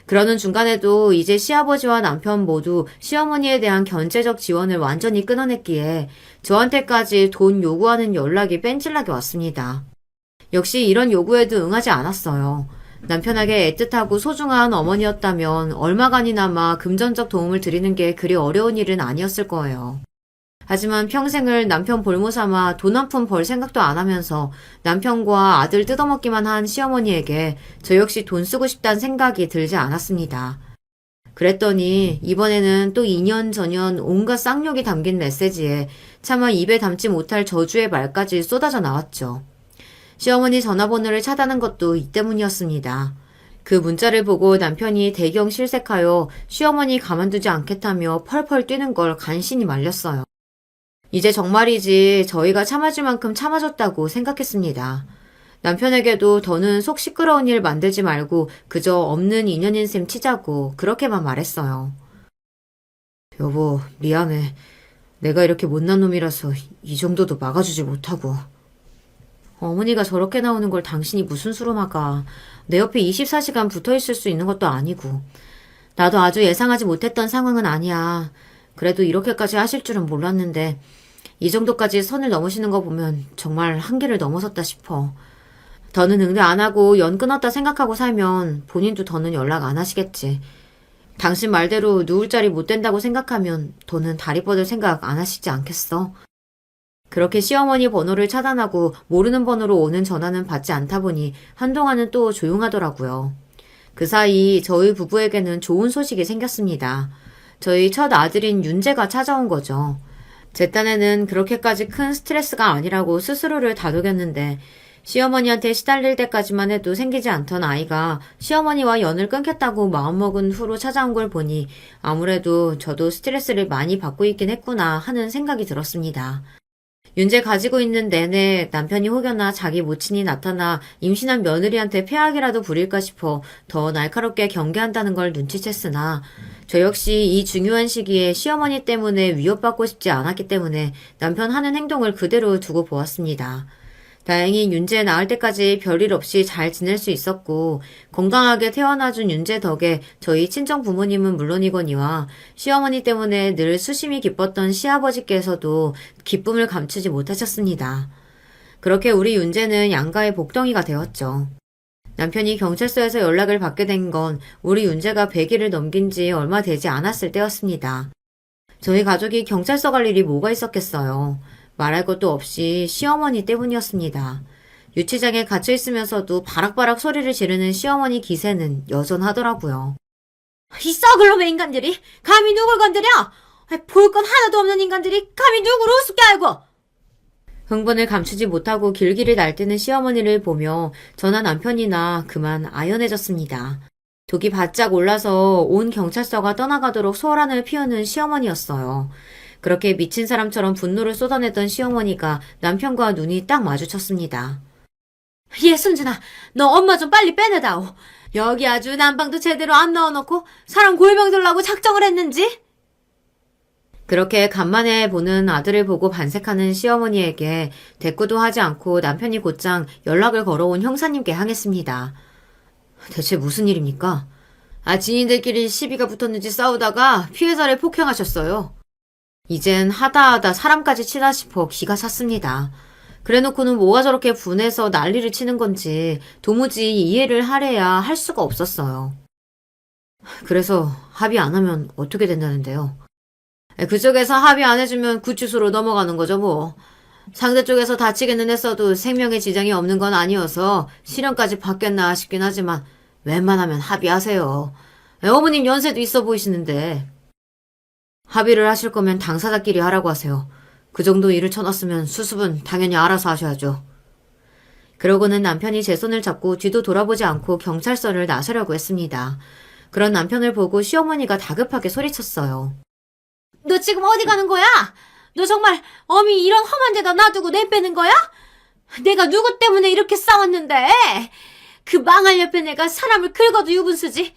그러는 중간에도 이제 시아버지와 남편 모두 시어머니에 대한 경제적 지원을 완전히 끊어냈기에 저한테까지 돈 요구하는 연락이 뺀질나게 왔습니다. 역시 이런 요구에도 응하지 않았어요. 남편에게 애틋하고 소중한 어머니였다면 얼마간이나마 금전적 도움을 드리는 게 그리 어려운 일은 아니었을 거예요. 하지만 평생을 남편 볼모 삼아 돈 한 푼 벌 생각도 안 하면서 남편과 아들 뜯어먹기만 한 시어머니에게 저 역시 돈 쓰고 싶다는 생각이 들지 않았습니다. 그랬더니 이번에는 또 2년 전년 온갖 쌍욕이 담긴 메시지에 차마 입에 담지 못할 저주의 말까지 쏟아져 나왔죠. 시어머니 전화번호를 차단한 것도 이 때문이었습니다. 그 문자를 보고 남편이 대경 실색하여 시어머니 가만두지 않겠다며 펄펄 뛰는 걸 간신히 말렸어요. 이제 정말이지 저희가 참아줄 만큼 참아줬다고 생각했습니다. 남편에게도 더는 속 시끄러운 일 만들지 말고 그저 없는 인연인 셈 치자고 그렇게만 말했어요. 여보, 미안해. 내가 이렇게 못난 놈이라서 이 정도도 막아주지 못하고. 어머니가 저렇게 나오는 걸 당신이 무슨 수로 막아. 내 옆에 24시간 붙어있을 수 있는 것도 아니고. 나도 아주 예상하지 못했던 상황은 아니야. 그래도 이렇게까지 하실 줄은 몰랐는데 이 정도까지 선을 넘으시는 거 보면 정말 한계를 넘어섰다 싶어. 더는 응대 안 하고 연 끊었다 생각하고 살면 본인도 더는 연락 안 하시겠지. 당신 말대로 누울 자리 못 된다고 생각하면 더는 다리 뻗을 생각 안 하시지 않겠어? 그렇게 시어머니 번호를 차단하고 모르는 번호로 오는 전화는 받지 않다 보니 한동안은 또 조용하더라고요. 그 사이 저희 부부에게는 좋은 소식이 생겼습니다. 저희 첫 아들인 윤재가 찾아온 거죠. 제 딴에는 그렇게까지 큰 스트레스가 아니라고 스스로를 다독였는데 시어머니한테 시달릴 때까지만 해도 생기지 않던 아이가 시어머니와 연을 끊겠다고 마음먹은 후로 찾아온 걸 보니 아무래도 저도 스트레스를 많이 받고 있긴 했구나 하는 생각이 들었습니다. 윤재 가지고 있는 내내 남편이 혹여나 자기 모친이 나타나 임신한 며느리한테 폐악이라도 부릴까 싶어 더 날카롭게 경계한다는 걸 눈치챘으나 저 역시 이 중요한 시기에 시어머니 때문에 위협받고 싶지 않았기 때문에 남편 하는 행동을 그대로 두고 보았습니다. 다행히 윤재 낳을 때까지 별일 없이 잘 지낼 수 있었고 건강하게 태어나준 윤재 덕에 저희 친정 부모님은 물론이거니와 시어머니 때문에 늘 수심이 기뻤던 시아버지께서도 기쁨을 감추지 못하셨습니다. 그렇게 우리 윤재는 양가의 복덩이가 되었죠. 남편이 경찰서에서 연락을 받게 된 건 우리 윤재가 100일을 넘긴 지 얼마 되지 않았을 때였습니다. 저희 가족이 경찰서 갈 일이 뭐가 있었겠어요. 말할 것도 없이 시어머니 때문이었습니다. 유치장에 갇혀 있으면서도 바락바락 소리를 지르는 시어머니 기세는 여전하더라고요. 이 썩을 놈의 인간들이 감히 누굴 건드려? 볼 건 하나도 없는 인간들이 감히 누구를 우습게 알고! 흥분을 감추지 못하고 길길이 날뛰는 시어머니를 보며 저나 남편이나 그만 아연해졌습니다. 독이 바짝 올라서 온 경찰서가 떠나가도록 소란을 피우는 시어머니였어요. 그렇게 미친 사람처럼 분노를 쏟아내던 시어머니가 남편과 눈이 딱 마주쳤습니다. 예, 순진아, 너 엄마 좀 빨리 빼내다오. 여기 아주 난방도 제대로 안 넣어놓고 사람 골병 들라고 작정을 했는지? 그렇게 간만에 보는 아들을 보고 반색하는 시어머니에게 대꾸도 하지 않고 남편이 곧장 연락을 걸어온 형사님께 향했습니다. 대체 무슨 일입니까? 지인들끼리 시비가 붙었는지 싸우다가 피해자를 폭행하셨어요. 이젠 하다하다 사람까지 치나 싶어 기가 찼습니다. 그래놓고는 뭐가 저렇게 분해서 난리를 치는 건지 도무지 이해를 하래야 할 수가 없었어요. 그래서 합의 안 하면 어떻게 된다는데요? 그쪽에서 합의 안 해주면 구치소로 넘어가는 거죠 뭐. 상대 쪽에서 다치기는 했어도 생명에 지장이 없는 건 아니어서 실형까지 받겠나 싶긴 하지만 웬만하면 합의하세요. 어머님 연세도 있어 보이시는데. 합의를 하실 거면 당사자끼리 하라고 하세요. 그 정도 일을 쳐놨으면 수습은 당연히 알아서 하셔야죠. 그러고는 남편이 제 손을 잡고 뒤도 돌아보지 않고 경찰서를 나서려고 했습니다. 그런 남편을 보고 시어머니가 다급하게 소리쳤어요. 너 지금 어디 가는 거야? 너 정말 어미 이런 험한 데다 놔두고 내빼는 거야? 내가 누구 때문에 이렇게 싸웠는데? 그 망할 옆에 내가 사람을 긁어도 유분수지.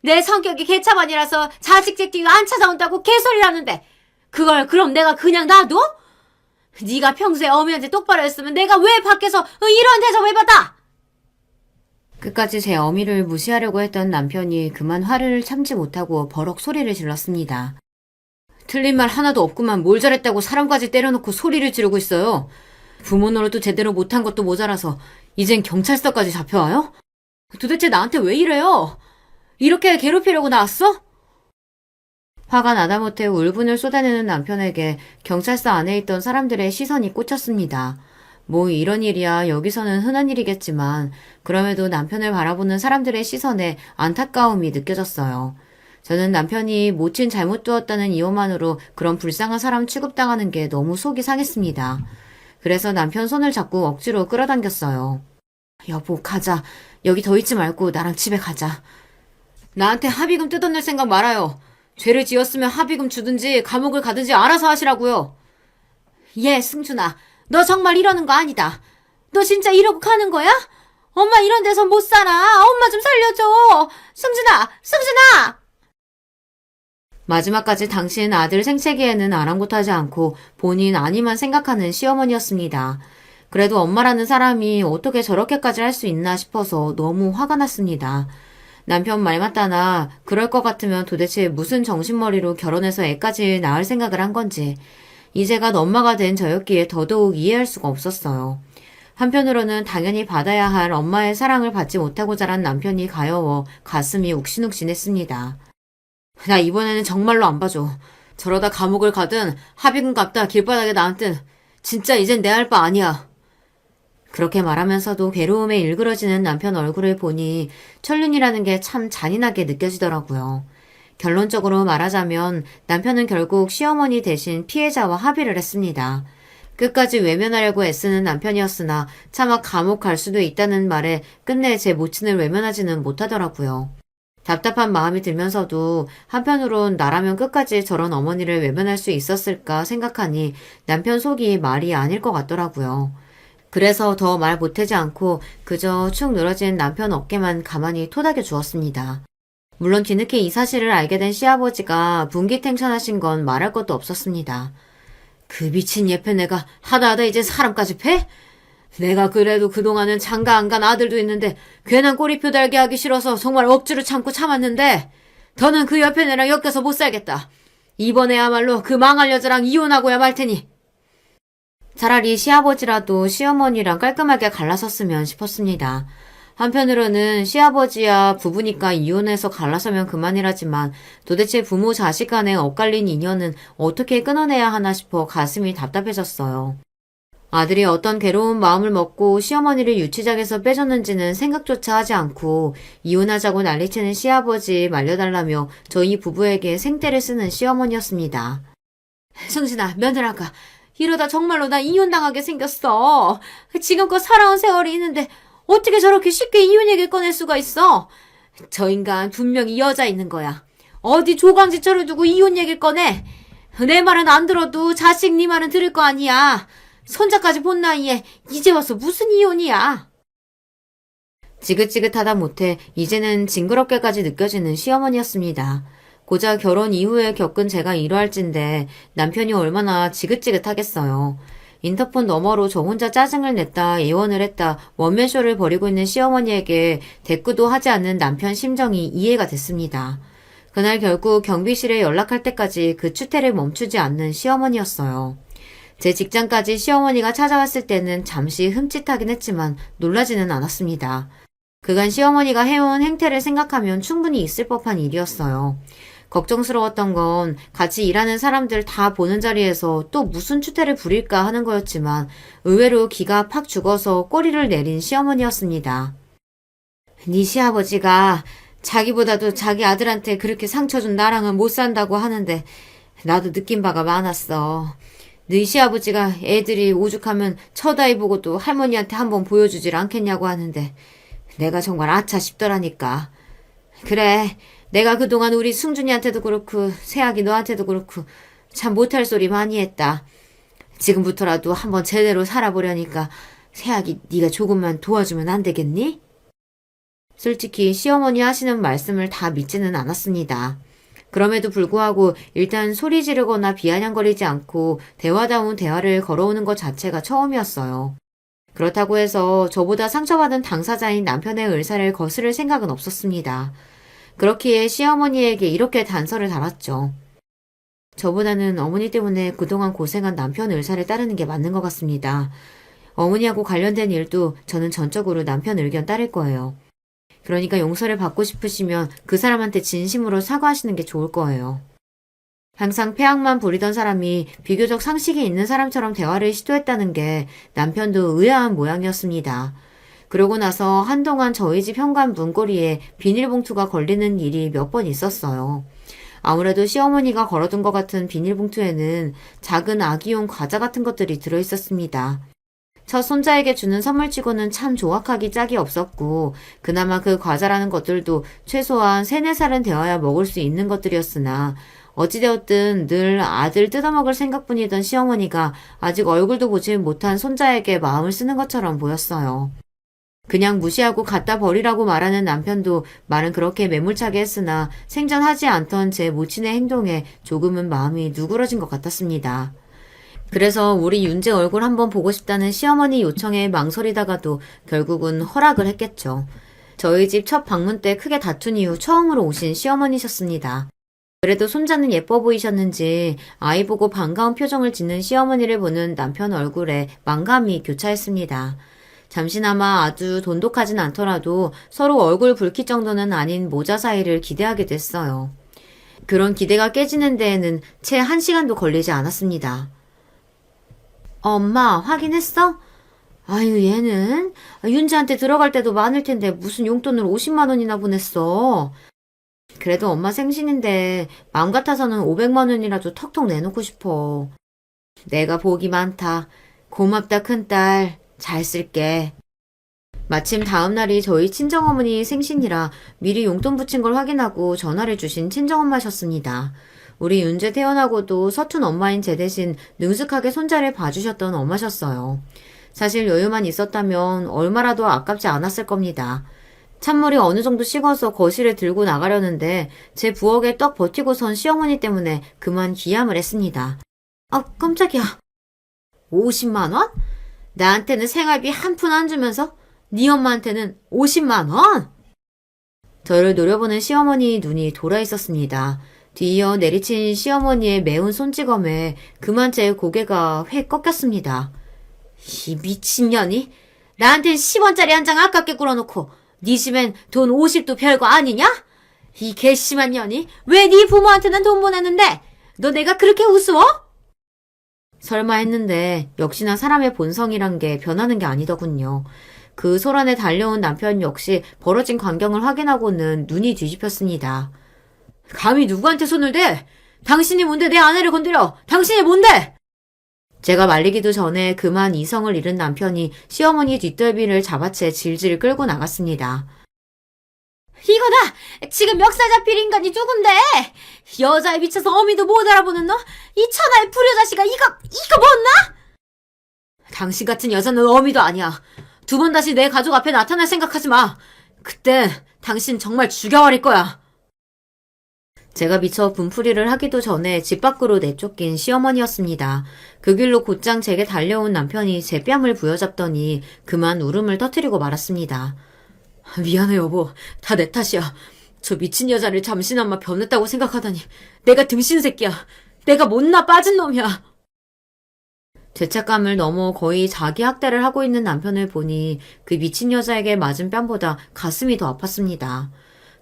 내 성격이 개차반이라서 자식 새끼가 안 찾아온다고 개소리라는데 그걸 그럼 내가 그냥 놔둬? 네가 평소에 어미한테 똑바로 했으면 내가 왜 밖에서 이런 대접을 받아? 끝까지 제 어미를 무시하려고 했던 남편이 그만 화를 참지 못하고 버럭 소리를 질렀습니다. 틀린 말 하나도 없구만 뭘 잘했다고 사람까지 때려놓고 소리를 지르고 있어요. 부모 노릇도 제대로 못한 것도 모자라서 이젠 경찰서까지 잡혀와요? 도대체 나한테 왜 이래요? 이렇게 괴롭히려고 나왔어? 화가 나다 못해 울분을 쏟아내는 남편에게 경찰서 안에 있던 사람들의 시선이 꽂혔습니다. 뭐 이런 일이야 여기서는 흔한 일이겠지만 그럼에도 남편을 바라보는 사람들의 시선에 안타까움이 느껴졌어요. 저는 남편이 모친 잘못 두었다는 이유만으로 그런 불쌍한 사람 취급당하는 게 너무 속이 상했습니다. 그래서 남편 손을 잡고 억지로 끌어당겼어요. 여보 가자. 여기 더 있지 말고 나랑 집에 가자. 나한테 합의금 뜯어낼 생각 말아요. 죄를 지었으면 합의금 주든지 감옥을 가든지 알아서 하시라고요. 예, 승준아. 너 정말 이러는 거 아니다. 너 진짜 이러고 가는 거야? 엄마 이런 데서 못 살아. 엄마 좀 살려줘. 승준아! 승준아! 마지막까지 당신 아들 생채기에는 아랑곳하지 않고 본인 아니만 생각하는 시어머니였습니다. 그래도 엄마라는 사람이 어떻게 저렇게까지 할 수 있나 싶어서 너무 화가 났습니다. 남편 말 맞다나 그럴 것 같으면 도대체 무슨 정신머리로 결혼해서 애까지 낳을 생각을 한 건지 이제가 엄마가 된 저였기에 더더욱 이해할 수가 없었어요. 한편으로는 당연히 받아야 할 엄마의 사랑을 받지 못하고 자란 남편이 가여워 가슴이 욱신욱신했습니다. 나 이번에는 정말로 안 봐줘. 저러다 감옥을 가든 합의금 갚다 길바닥에 나앉든 진짜 이젠 내 할 바 아니야. 그렇게 말하면서도 괴로움에 일그러지는 남편 얼굴을 보니 천륜이라는 게 참 잔인하게 느껴지더라고요. 결론적으로 말하자면 남편은 결국 시어머니 대신 피해자와 합의를 했습니다. 끝까지 외면하려고 애쓰는 남편이었으나 차마 감옥 갈 수도 있다는 말에 끝내 제 모친을 외면하지는 못하더라고요. 답답한 마음이 들면서도 한편으론 나라면 끝까지 저런 어머니를 외면할 수 있었을까 생각하니 남편 속이 말이 아닐 것 같더라고요. 그래서 더 말 못하지 않고 그저 축 늘어진 남편 어깨만 가만히 토닥여 주었습니다. 물론 뒤늦게 이 사실을 알게 된 시아버지가 분기탱천하신 건 말할 것도 없었습니다. 그 미친 예편애가 하다 이제 사람까지 패? 내가 그래도 그동안은 장가 안 간 아들도 있는데 괜한 꼬리표 달게 하기 싫어서 정말 억지로 참고 참았는데 더는 그 예편애랑 엮여서 못 살겠다. 이번에야말로 그 망할 여자랑 이혼하고야 말 테니. 차라리 시아버지라도 시어머니랑 깔끔하게 갈라섰으면 싶었습니다. 한편으로는 시아버지야 부부니까 이혼해서 갈라서면 그만이라지만 도대체 부모 자식 간의 엇갈린 인연은 어떻게 끊어내야 하나 싶어 가슴이 답답해졌어요. 아들이 어떤 괴로운 마음을 먹고 시어머니를 유치장에서 빼줬는지는 생각조차 하지 않고 이혼하자고 난리치는 시아버지 말려달라며 저희 부부에게 생떼를 쓰는 시어머니였습니다. 승진아, 며느라가 이러다 정말로 나 이혼당하게 생겼어. 지금껏 살아온 세월이 있는데 어떻게 저렇게 쉽게 이혼 얘기를 꺼낼 수가 있어? 저 인간 분명히 여자 있는 거야. 어디 조강지처를 두고 이혼 얘기를 꺼내? 내 말은 안 들어도 자식 네 말은 들을 거 아니야. 손자까지 본 나이에 이제 와서 무슨 이혼이야. 지긋지긋하다 못해 이제는 징그럽게까지 느껴지는 시어머니였습니다. 고작 결혼 이후에 겪은 제가 이러할진데 남편이 얼마나 지긋지긋하겠어요. 인터폰 너머로 저 혼자 짜증을 냈다, 애원을 했다, 원맨쇼를 벌이고 있는 시어머니에게 대꾸도 하지 않는 남편 심정이 이해가 됐습니다. 그날 결국 경비실에 연락할 때까지 그 추태를 멈추지 않는 시어머니였어요. 제 직장까지 시어머니가 찾아왔을 때는 잠시 흠칫하긴 했지만 놀라지는 않았습니다. 그간 시어머니가 해온 행태를 생각하면 충분히 있을 법한 일이었어요. 걱정스러웠던 건 같이 일하는 사람들 다 보는 자리에서 또 무슨 추태를 부릴까 하는 거였지만 의외로 기가 팍 죽어서 꼬리를 내린 시어머니였습니다. 네 시아버지가 자기보다도 자기 아들한테 그렇게 상처 준 나랑은 못 산다고 하는데 나도 느낀 바가 많았어. 네 시아버지가 애들이 오죽하면 쳐다이 보고도 할머니한테 한번 보여주질 않겠냐고 하는데 내가 정말 아차 싶더라니까. 그래, 내가 그동안 우리 승준이한테도 그렇고 새아기 너한테도 그렇고 참 못할 소리 많이 했다. 지금부터라도 한번 제대로 살아보려니까 새아기 네가 조금만 도와주면 안 되겠니? 솔직히 시어머니 하시는 말씀을 다 믿지는 않았습니다. 그럼에도 불구하고 일단 소리 지르거나 비아냥거리지 않고 대화다운 대화를 걸어오는 것 자체가 처음이었어요. 그렇다고 해서 저보다 상처받은 당사자인 남편의 의사를 거스를 생각은 없었습니다. 그렇기에 시어머니에게 이렇게 단서를 달았죠. 저보다는 어머니 때문에 그동안 고생한 남편 의사를 따르는 게 맞는 것 같습니다. 어머니하고 관련된 일도 저는 전적으로 남편 의견 따를 거예요. 그러니까 용서를 받고 싶으시면 그 사람한테 진심으로 사과하시는 게 좋을 거예요. 항상 폐악만 부리던 사람이 비교적 상식이 있는 사람처럼 대화를 시도했다는 게 남편도 의아한 모양이었습니다. 그러고 나서 한동안 저희 집 현관 문고리에 비닐봉투가 걸리는 일이 몇 번 있었어요. 아무래도 시어머니가 걸어둔 것 같은 비닐봉투에는 작은 아기용 과자 같은 것들이 들어있었습니다. 첫 손자에게 주는 선물치고는 참 조악하기 짝이 없었고 그나마 그 과자라는 것들도 최소한 3, 4살은 되어야 먹을 수 있는 것들이었으나 어찌되었든 늘 아들 뜯어먹을 생각뿐이던 시어머니가 아직 얼굴도 보지 못한 손자에게 마음을 쓰는 것처럼 보였어요. 그냥 무시하고 갖다 버리라고 말하는 남편도 말은 그렇게 매몰차게 했으나 생전하지 않던 제 모친의 행동에 조금은 마음이 누그러진 것 같았습니다. 그래서 우리 윤재 얼굴 한번 보고 싶다는 시어머니 요청에 망설이다가도 결국은 허락을 했겠죠. 저희 집 첫 방문 때 크게 다툰 이후 처음으로 오신 시어머니셨습니다. 그래도 손자는 예뻐 보이셨는지 아이 보고 반가운 표정을 짓는 시어머니를 보는 남편 얼굴에 만감이 교차했습니다. 잠시나마 아주 돈독하진 않더라도 서로 얼굴 붉힐 정도는 아닌 모자 사이를 기대하게 됐어요. 그런 기대가 깨지는 데에는 채 1시간도 걸리지 않았습니다. 엄마, 확인했어? 아유, 얘는 윤지한테 들어갈 때도 많을 텐데 무슨 용돈을 50만 원이나 보냈어. 그래도 엄마 생신인데 마음 같아서는 500만 원이라도 턱턱 내놓고 싶어. 내가 복이 많다. 고맙다, 큰딸. 잘 쓸게. 마침 다음날이 저희 친정어머니 생신이라 미리 용돈 붙인 걸 확인하고 전화를 주신 친정엄마셨습니다. 우리 윤재 태어나고도 서툰 엄마인 제 대신 능숙하게 손자를 봐주셨던 엄마셨어요. 사실 여유만 있었다면 얼마라도 아깝지 않았을 겁니다. 찬물이 어느 정도 식어서 거실에 들고 나가려는데 제 부엌에 떡 버티고 선 시어머니 때문에 그만 기함을 했습니다. 아, 깜짝이야. 50만 원? 나한테는 생활비 한 푼 안 주면서 네 엄마한테는 50만 원? 저를 노려보는 시어머니 눈이 돌아 있었습니다. 뒤이어 내리친 시어머니의 매운 손찌검에 그만 제 고개가 획 꺾였습니다. 이 미친년이? 나한텐 10원짜리 한 장 아깝게 꿇어놓고 네 집엔 돈 50도 별거 아니냐? 이 괘씸한 년이 왜 네 부모한테는 돈 보내는데 너 내가 그렇게 우스워? 설마 했는데 역시나 사람의 본성이란 게 변하는 게 아니더군요. 그 소란에 달려온 남편 역시 벌어진 광경을 확인하고는 눈이 뒤집혔습니다. 감히 누구한테 손을 대? 당신이 뭔데 내 아내를 건드려? 당신이 뭔데? 제가 말리기도 전에 그만 이성을 잃은 남편이 시어머니 뒷덜미를 잡아채 질질 끌고 나갔습니다. 이거다! 지금 멱살 잡힐 인간이 누군데? 여자에 미쳐서 어미도 못 알아보는 너? 이 천하의 불효자식아 이거 못나? 당신 같은 여자는 어미도 아니야. 두 번 다시 내 가족 앞에 나타날 생각하지 마. 그때 당신 정말 죽여버릴 거야. 제가 미처 분풀이를 하기도 전에 집 밖으로 내쫓긴 시어머니였습니다. 그 길로 곧장 제게 달려온 남편이 제 뺨을 부여잡더니 그만 울음을 터뜨리고 말았습니다. 미안해 여보. 다 내 탓이야. 저 미친 여자를 잠시나마 변했다고 생각하다니. 내가 등신새끼야. 내가 못나 빠진 놈이야. 죄책감을 넘어 거의 자기 학대를 하고 있는 남편을 보니 그 미친 여자에게 맞은 뺨보다 가슴이 더 아팠습니다.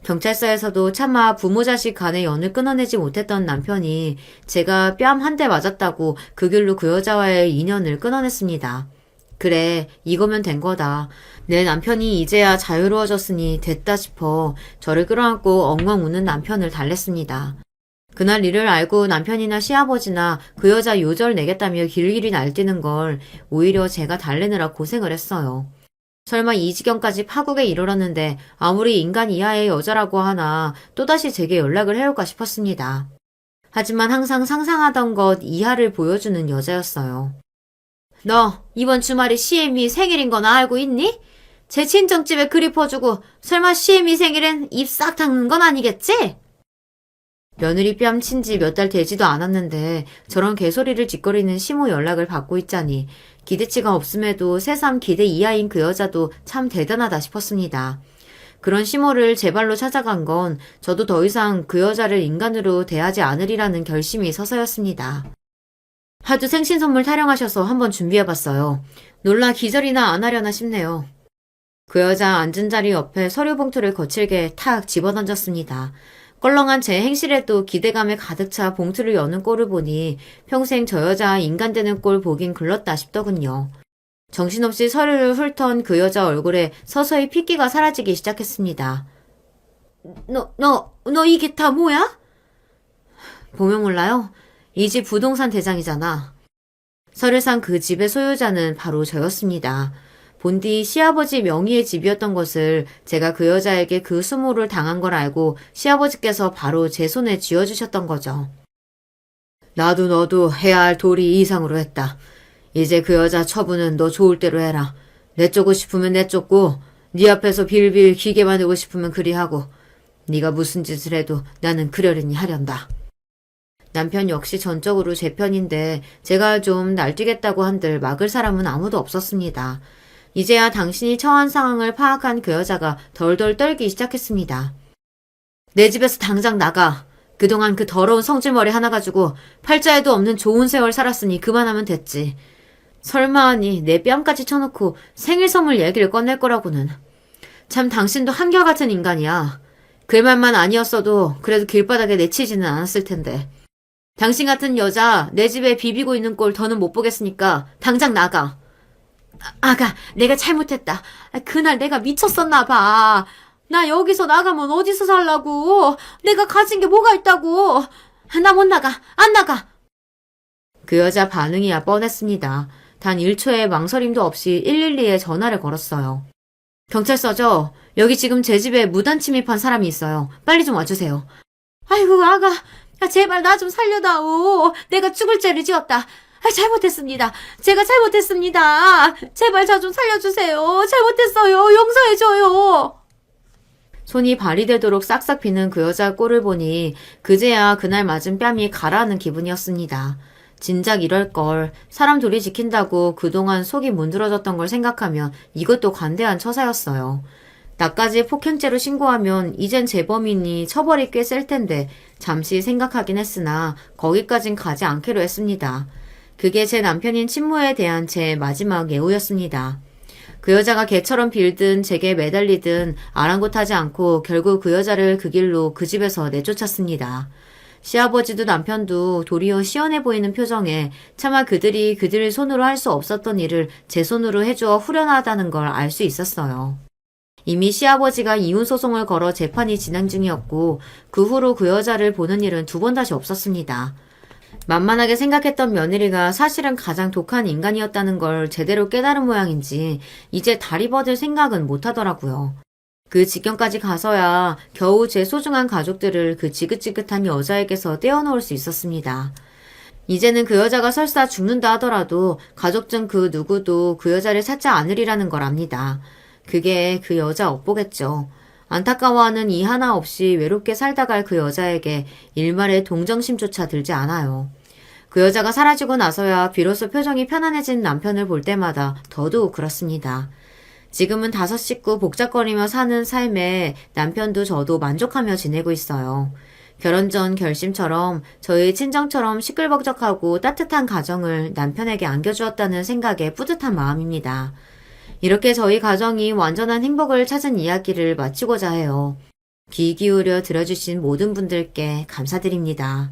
경찰서에서도 차마 부모 자식 간의 연을 끊어내지 못했던 남편이 제가 뺨 한 대 맞았다고 그 길로 그 여자와의 인연을 끊어냈습니다. 그래, 이거면 된 거다. 내 남편이 이제야 자유로워졌으니 됐다 싶어 저를 끌어안고 엉엉 우는 남편을 달랬습니다. 그날 일을 알고 남편이나 시아버지나 그 여자 요절 내겠다며 길길이 날뛰는 걸 오히려 제가 달래느라 고생을 했어요. 설마 이 지경까지 파국에 이르렀는데 아무리 인간 이하의 여자라고 하나 또다시 제게 연락을 해올까 싶었습니다. 하지만 항상 상상하던 것 이하를 보여주는 여자였어요. 너 이번 주말이 시애미 생일인 건 알고 있니? 제 친정집에 그리 퍼주고 설마 시애미 생일엔 입 싹 닦는 건 아니겠지? 며느리 뺨 친 지 몇 달 되지도 않았는데 저런 개소리를 짓거리는 시모 연락을 받고 있자니 기대치가 없음에도 새삼 기대 이하인 그 여자도 참 대단하다 싶었습니다. 그런 시모를 제 발로 찾아간 건 저도 더 이상 그 여자를 인간으로 대하지 않으리라는 결심이 서서였습니다. 하도 생신 선물 타령하셔서 한번 준비해봤어요. 놀라 기절이나 안 하려나 싶네요. 그 여자 앉은 자리 옆에 서류 봉투를 거칠게 탁 집어던졌습니다. 껄렁한 제 행실에도 기대감에 가득 차 봉투를 여는 꼴을 보니 평생 저 여자 인간 되는 꼴 보긴 글렀다 싶더군요. 정신없이 서류를 훑던 그 여자 얼굴에 서서히 핏기가 사라지기 시작했습니다. 너 이게 다 뭐야? 보면 몰라요? 이 집 부동산 대장이잖아. 서류상 그 집의 소유자는 바로 저였습니다. 본디 시아버지 명의의 집이었던 것을 제가 그 여자에게 그 수모를 당한 걸 알고 시아버지께서 바로 제 손에 쥐어주셨던 거죠. 나도 너도 해야 할 도리 이상으로 했다. 이제 그 여자 처분은 너 좋을 대로 해라. 내쫓고 싶으면 내쫓고 네 앞에서 빌빌 기게 만들고 싶으면 그리 하고 네가 무슨 짓을 해도 나는 그러려니 하련다. 남편 역시 전적으로 제 편인데 제가 좀 날뛰겠다고 한들 막을 사람은 아무도 없었습니다. 이제야 당신이 처한 상황을 파악한 그 여자가 덜덜 떨기 시작했습니다. 내 집에서 당장 나가. 그동안 그 더러운 성질머리 하나 가지고 팔자에도 없는 좋은 세월 살았으니 그만하면 됐지. 설마 하니 내 뺨까지 쳐놓고 생일 선물 얘기를 꺼낼 거라고는. 참 당신도 한결같은 인간이야. 그 말만 아니었어도 그래도 길바닥에 내치지는 않았을 텐데. 당신 같은 여자 내 집에 비비고 있는 꼴 더는 못 보겠으니까 당장 나가. 아가, 내가 잘못했다. 그날 내가 미쳤었나 봐. 나 여기서 나가면 어디서 살라고. 내가 가진 게 뭐가 있다고. 나 못 나가. 안 나가. 그 여자 반응이야 뻔했습니다. 단 1초의 망설임도 없이 112에 전화를 걸었어요. 경찰서죠? 여기 지금 제 집에 무단 침입한 사람이 있어요. 빨리 좀 와주세요. 아이고, 아가. 야, 제발 나 좀 살려다오. 내가 죽을 죄를 지었다. 잘못했습니다. 제가 잘못했습니다. 제발 저 좀 살려주세요. 잘못했어요. 용서해줘요. 손이 발이 되도록 싹싹 비는 그 여자 꼴을 보니 그제야 그날 맞은 뺨이 가라앉는 기분이었습니다. 진작 이럴 걸. 사람 둘이 지킨다고 그동안 속이 문드러졌던 걸 생각하면 이것도 관대한 처사였어요. 나까지 폭행죄로 신고하면 이젠 재범이니 처벌이 꽤 셀 텐데 잠시 생각하긴 했으나 거기까진 가지 않기로 했습니다. 그게 제 남편인 친모에 대한 제 마지막 예우였습니다. 그 여자가 개처럼 빌든 제게 매달리든 아랑곳하지 않고 결국 그 여자를 그 길로 그 집에서 내쫓았습니다. 시아버지도 남편도 도리어 시원해 보이는 표정에 차마 그들이 그들 손으로 할 수 없었던 일을 제 손으로 해주어 후련하다는 걸 알 수 있었어요. 이미 시아버지가 이혼 소송을 걸어 재판이 진행 중이었고 그 후로 그 여자를 보는 일은 두 번 다시 없었습니다. 만만하게 생각했던 며느리가 사실은 가장 독한 인간이었다는 걸 제대로 깨달은 모양인지 이제 다리 뻗을 생각은 못하더라고요. 그 지경까지 가서야 겨우 제 소중한 가족들을 그 지긋지긋한 여자에게서 떼어놓을 수 있었습니다. 이제는 그 여자가 설사 죽는다 하더라도 가족 중 그 누구도 그 여자를 찾지 않으리라는 걸 압니다. 그게 그 여자 업보겠죠. 안타까워하는 이 하나 없이 외롭게 살다갈 그 여자에게 일말의 동정심조차 들지 않아요. 그 여자가 사라지고 나서야 비로소 표정이 편안해진 남편을 볼 때마다 더더욱 그렇습니다. 지금은 5 식구 복잡거리며 사는 삶에 남편도 저도 만족하며 지내고 있어요. 결혼 전 결심처럼 저희 친정처럼 시끌벅적하고 따뜻한 가정을 남편에게 안겨주었다는 생각에 뿌듯한 마음입니다. 이렇게 저희 가정이 완전한 행복을 찾은 이야기를 마치고자 해요. 귀 기울여 들어주신 모든 분들께 감사드립니다.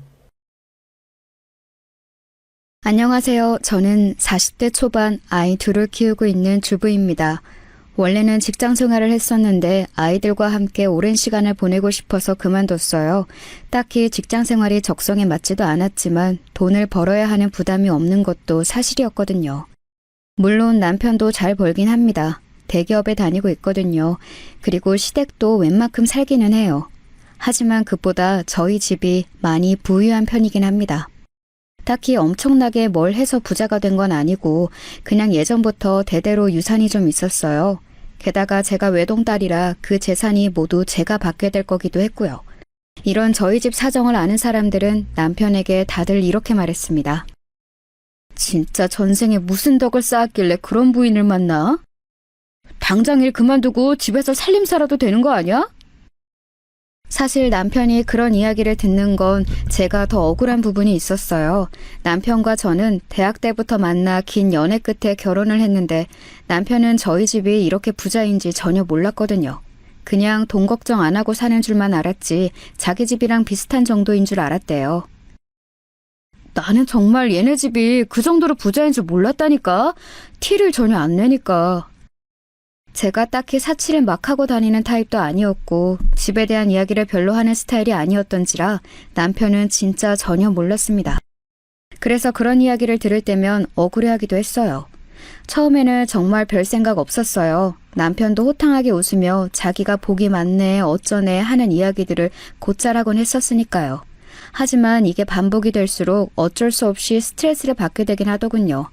안녕하세요. 저는 40대 초반 아이 둘을 키우고 있는 주부입니다. 원래는 직장 생활을 했었는데 아이들과 함께 오랜 시간을 보내고 싶어서 그만뒀어요. 딱히 직장 생활이 적성에 맞지도 않았지만 돈을 벌어야 하는 부담이 없는 것도 사실이었거든요. 물론 남편도 잘 벌긴 합니다. 대기업에 다니고 있거든요. 그리고 시댁도 웬만큼 살기는 해요. 하지만 그보다 저희 집이 많이 부유한 편이긴 합니다. 딱히 엄청나게 뭘 해서 부자가 된 건 아니고 그냥 예전부터 대대로 유산이 좀 있었어요. 게다가 제가 외동딸이라 그 재산이 모두 제가 받게 될 거기도 했고요. 이런 저희 집 사정을 아는 사람들은 남편에게 다들 이렇게 말했습니다. 진짜 전생에 무슨 덕을 쌓았길래 그런 부인을 만나? 당장 일 그만두고 집에서 살림살아도 되는 거 아니야? 사실 남편이 그런 이야기를 듣는 건 제가 더 억울한 부분이 있었어요. 남편과 저는 대학 때부터 만나 긴 연애 끝에 결혼을 했는데 남편은 저희 집이 이렇게 부자인지 전혀 몰랐거든요. 그냥 돈 걱정 안 하고 사는 줄만 알았지 자기 집이랑 비슷한 정도인 줄 알았대요. 나는 정말 얘네 집이 그 정도로 부자인 줄 몰랐다니까. 티를 전혀 안 내니까. 제가 딱히 사치를 막 하고 다니는 타입도 아니었고 집에 대한 이야기를 별로 하는 스타일이 아니었던지라 남편은 진짜 전혀 몰랐습니다. 그래서 그런 이야기를 들을 때면 억울해하기도 했어요. 처음에는 정말 별 생각 없었어요. 남편도 호탕하게 웃으며 자기가 복이 많네 어쩌네 하는 이야기들을 곧잘 하곤 했었으니까요. 하지만 이게 반복이 될수록 어쩔 수 없이 스트레스를 받게 되긴 하더군요.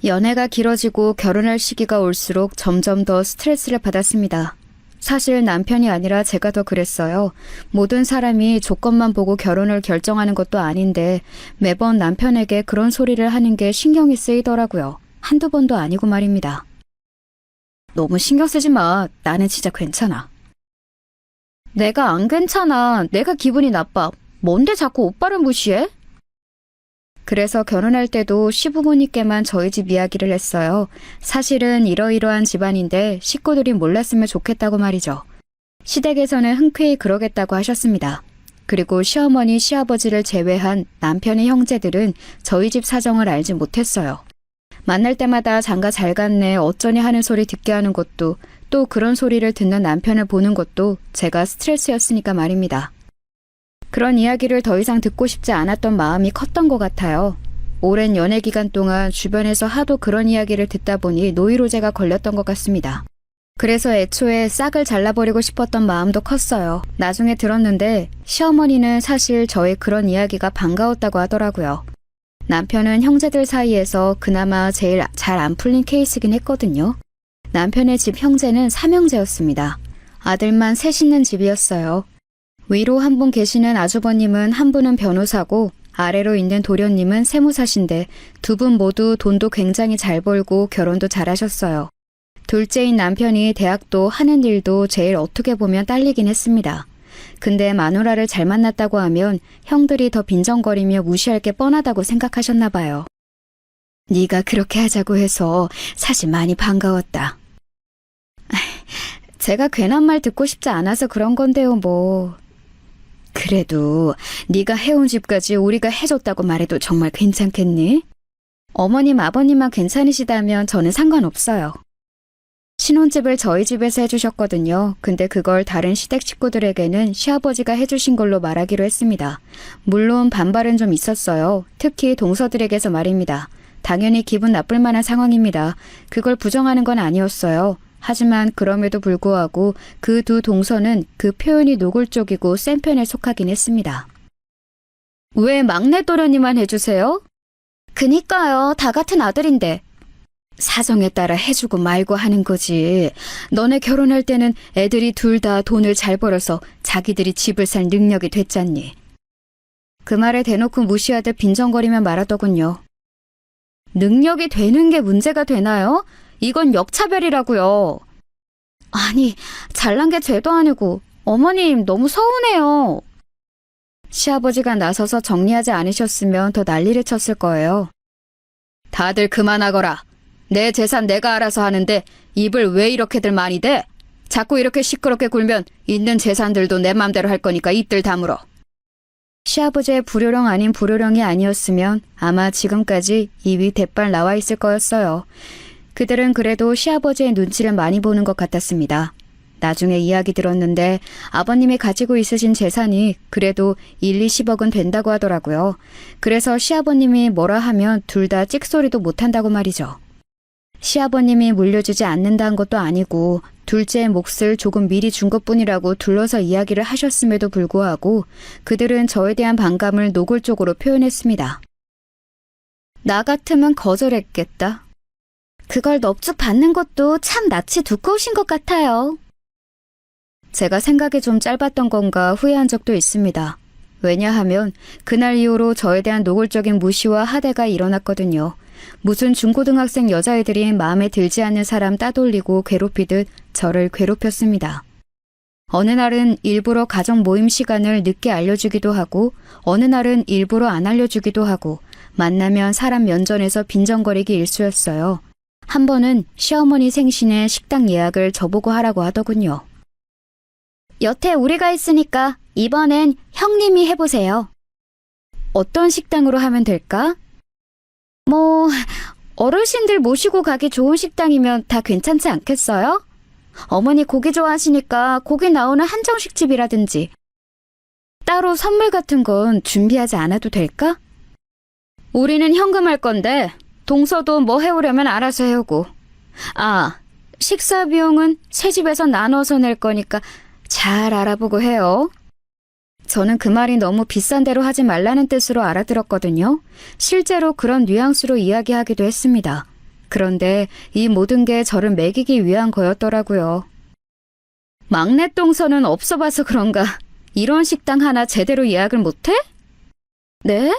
연애가 길어지고 결혼할 시기가 올수록 점점 더 스트레스를 받았습니다. 사실 남편이 아니라 제가 더 그랬어요. 모든 사람이 조건만 보고 결혼을 결정하는 것도 아닌데 매번 남편에게 그런 소리를 하는 게 신경이 쓰이더라고요. 한두 번도 아니고 말입니다. 너무 신경 쓰지 마. 나는 진짜 괜찮아. 내가 안 괜찮아. 내가 기분이 나빠. 뭔데 자꾸 오빠를 무시해? 그래서 결혼할 때도 시부모님께만 저희 집 이야기를 했어요. 사실은 이러이러한 집안인데 식구들이 몰랐으면 좋겠다고 말이죠. 시댁에서는 흔쾌히 그러겠다고 하셨습니다. 그리고 시어머니, 시아버지를 제외한 남편의 형제들은 저희 집 사정을 알지 못했어요. 만날 때마다 장가 잘 갔네, 어쩌니 하는 소리 듣게 하는 것도 또 그런 소리를 듣는 남편을 보는 것도 제가 스트레스였으니까 말입니다. 그런 이야기를 더 이상 듣고 싶지 않았던 마음이 컸던 것 같아요. 오랜 연애 기간 동안 주변에서 하도 그런 이야기를 듣다 보니 노이로제가 걸렸던 것 같습니다. 그래서 애초에 싹을 잘라버리고 싶었던 마음도 컸어요. 나중에 들었는데 시어머니는 사실 저의 그런 이야기가 반가웠다고 하더라고요. 남편은 형제들 사이에서 그나마 제일 잘 안 풀린 케이스긴 했거든요. 남편의 집 형제는 삼형제였습니다. 아들만 셋 있는 집이었어요. 위로 한 분 계시는 아주버님은 한 분은 변호사고 아래로 있는 도련님은 세무사신데 두 분 모두 돈도 굉장히 잘 벌고 결혼도 잘하셨어요. 둘째인 남편이 대학도 하는 일도 제일 어떻게 보면 딸리긴 했습니다. 근데 마누라를 잘 만났다고 하면 형들이 더 빈정거리며 무시할 게 뻔하다고 생각하셨나 봐요. 네가 그렇게 하자고 해서 사실 많이 반가웠다. 제가 괜한 말 듣고 싶지 않아서 그런 건데요, 뭐. 그래도 네가 해온 집까지 우리가 해줬다고 말해도 정말 괜찮겠니? 어머님, 아버님만 괜찮으시다면 저는 상관없어요. 신혼집을 저희 집에서 해주셨거든요. 근데 그걸 다른 시댁 식구들에게는 시아버지가 해주신 걸로 말하기로 했습니다. 물론 반발은 좀 있었어요. 특히 동서들에게서 말입니다. 당연히 기분 나쁠 만한 상황입니다. 그걸 부정하는 건 아니었어요. 하지만 그럼에도 불구하고 그 두 동서는 그 표현이 노골적이고 센 편에 속하긴 했습니다. 왜 막내 도련님만 해주세요? 그니까요. 다 같은 아들인데. 사정에 따라 해주고 말고 하는 거지. 너네 결혼할 때는 애들이 둘 다 돈을 잘 벌어서 자기들이 집을 살 능력이 됐잖니. 그 말에 대놓고 무시하듯 빈정거리며 말하더군요. 능력이 되는 게 문제가 되나요? 이건 역차별이라고요. 아니, 잘난 게 죄도 아니고 어머님 너무 서운해요. 시아버지가 나서서 정리하지 않으셨으면 더 난리를 쳤을 거예요. 다들 그만하거라. 내 재산 내가 알아서 하는데 입을 왜 이렇게들 많이 대? 자꾸 이렇게 시끄럽게 굴면 있는 재산들도 내 맘대로 할 거니까 입들 다물어. 시아버지의 불효령 아닌 불효령이 아니었으면 아마 지금까지 입이 대빨 나와 있을 거였어요. 그들은 그래도 시아버지의 눈치를 많이 보는 것 같았습니다. 나중에 이야기 들었는데 아버님이 가지고 있으신 재산이 그래도 1, 20억은 된다고 하더라고요. 그래서 시아버님이 뭐라 하면 둘 다 찍소리도 못한다고 말이죠. 시아버님이 물려주지 않는다는 것도 아니고 둘째의 몫을 조금 미리 준 것뿐이라고 둘러서 이야기를 하셨음에도 불구하고 그들은 저에 대한 반감을 노골적으로 표현했습니다. 나 같으면 거절했겠다. 그걸 넙죽 받는 것도 참 낯이 두꺼우신 것 같아요. 제가 생각이 좀 짧았던 건가 후회한 적도 있습니다. 왜냐하면 그날 이후로 저에 대한 노골적인 무시와 하대가 일어났거든요. 무슨 중고등학생 여자애들이 마음에 들지 않는 사람 따돌리고 괴롭히듯 저를 괴롭혔습니다. 어느 날은 일부러 가족 모임 시간을 늦게 알려주기도 하고 어느 날은 일부러 안 알려주기도 하고 만나면 사람 면전에서 빈정거리기 일쑤였어요. 한 번은 시어머니 생신에 식당 예약을 저보고 하라고 하더군요. 여태 우리가 했으니까 이번엔 형님이 해보세요. 어떤 식당으로 하면 될까? 뭐 어르신들 모시고 가기 좋은 식당이면 다 괜찮지 않겠어요? 어머니 고기 좋아하시니까 고기 나오는 한정식 집이라든지. 따로 선물 같은 건 준비하지 않아도 될까? 우리는 현금할 건데 동서도 뭐 해오려면 알아서 해오고. 아, 식사 비용은 새 집에서 나눠서 낼 거니까 잘 알아보고 해요. 저는 그 말이 너무 비싼 대로 하지 말라는 뜻으로 알아들었거든요. 실제로 그런 뉘앙스로 이야기하기도 했습니다. 그런데 이 모든 게 저를 매기기 위한 거였더라고요. 막내 동서는 없어 봐서 그런가 이런 식당 하나 제대로 예약을 못해? 네?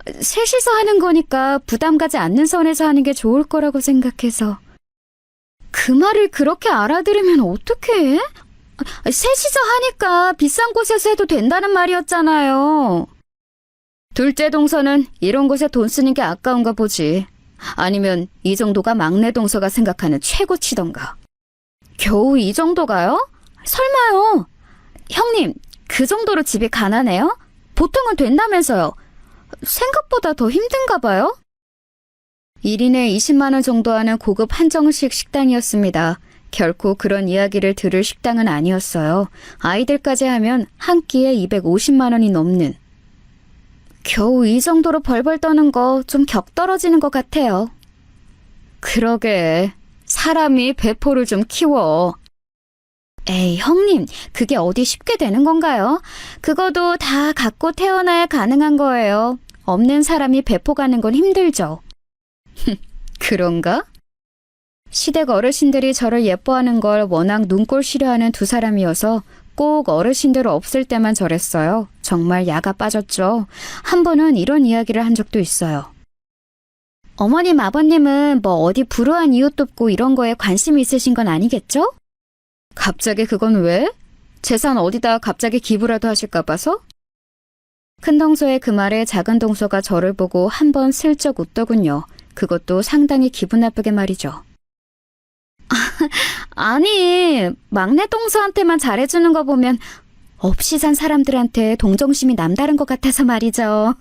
셋이서 하는 거니까 부담 가지 않는 선에서 하는 게 좋을 거라고 생각해서. 그 말을 그렇게 알아들으면 어떡해? 셋이서 하니까 비싼 곳에서 해도 된다는 말이었잖아요. 둘째 동서는 이런 곳에 돈 쓰는 게 아까운가 보지. 아니면 이 정도가 막내 동서가 생각하는 최고치던가. 겨우 이 정도가요? 설마요. 형님, 그 정도로 집이 가난해요? 보통은 된다면서요. 생각보다 더 힘든가 봐요? 1인에 20만 원 정도 하는 고급 한정식 식당이었습니다. 결코 그런 이야기를 들을 식당은 아니었어요. 아이들까지 하면 한 끼에 250만 원이 넘는. 겨우 이 정도로 벌벌 떠는 거 좀 격 떨어지는 것 같아요. 그러게. 사람이 배포를 좀 키워. 에이, 형님, 그게 어디 쉽게 되는 건가요? 그거도 다 갖고 태어나야 가능한 거예요. 없는 사람이 배포 가는 건 힘들죠. 그런가? 시댁 어르신들이 저를 예뻐하는 걸 워낙 눈꼴 싫어하는 두 사람이어서 꼭 어르신들 없을 때만 저랬어요. 정말 야가 빠졌죠. 한 번은 이런 이야기를 한 적도 있어요. 어머님, 아버님은 뭐 어디 불우한 이웃 돕고 이런 거에 관심이 있으신 건 아니겠죠? 갑자기 그건 왜? 재산 어디다 갑자기 기부라도 하실까 봐서? 큰 동서의 그 말에 작은 동서가 저를 보고 한 번 슬쩍 웃더군요. 그것도 상당히 기분 나쁘게 말이죠. 아니, 막내 동서한테만 잘해주는 거 보면 없이 산 사람들한테 동정심이 남다른 것 같아서 말이죠.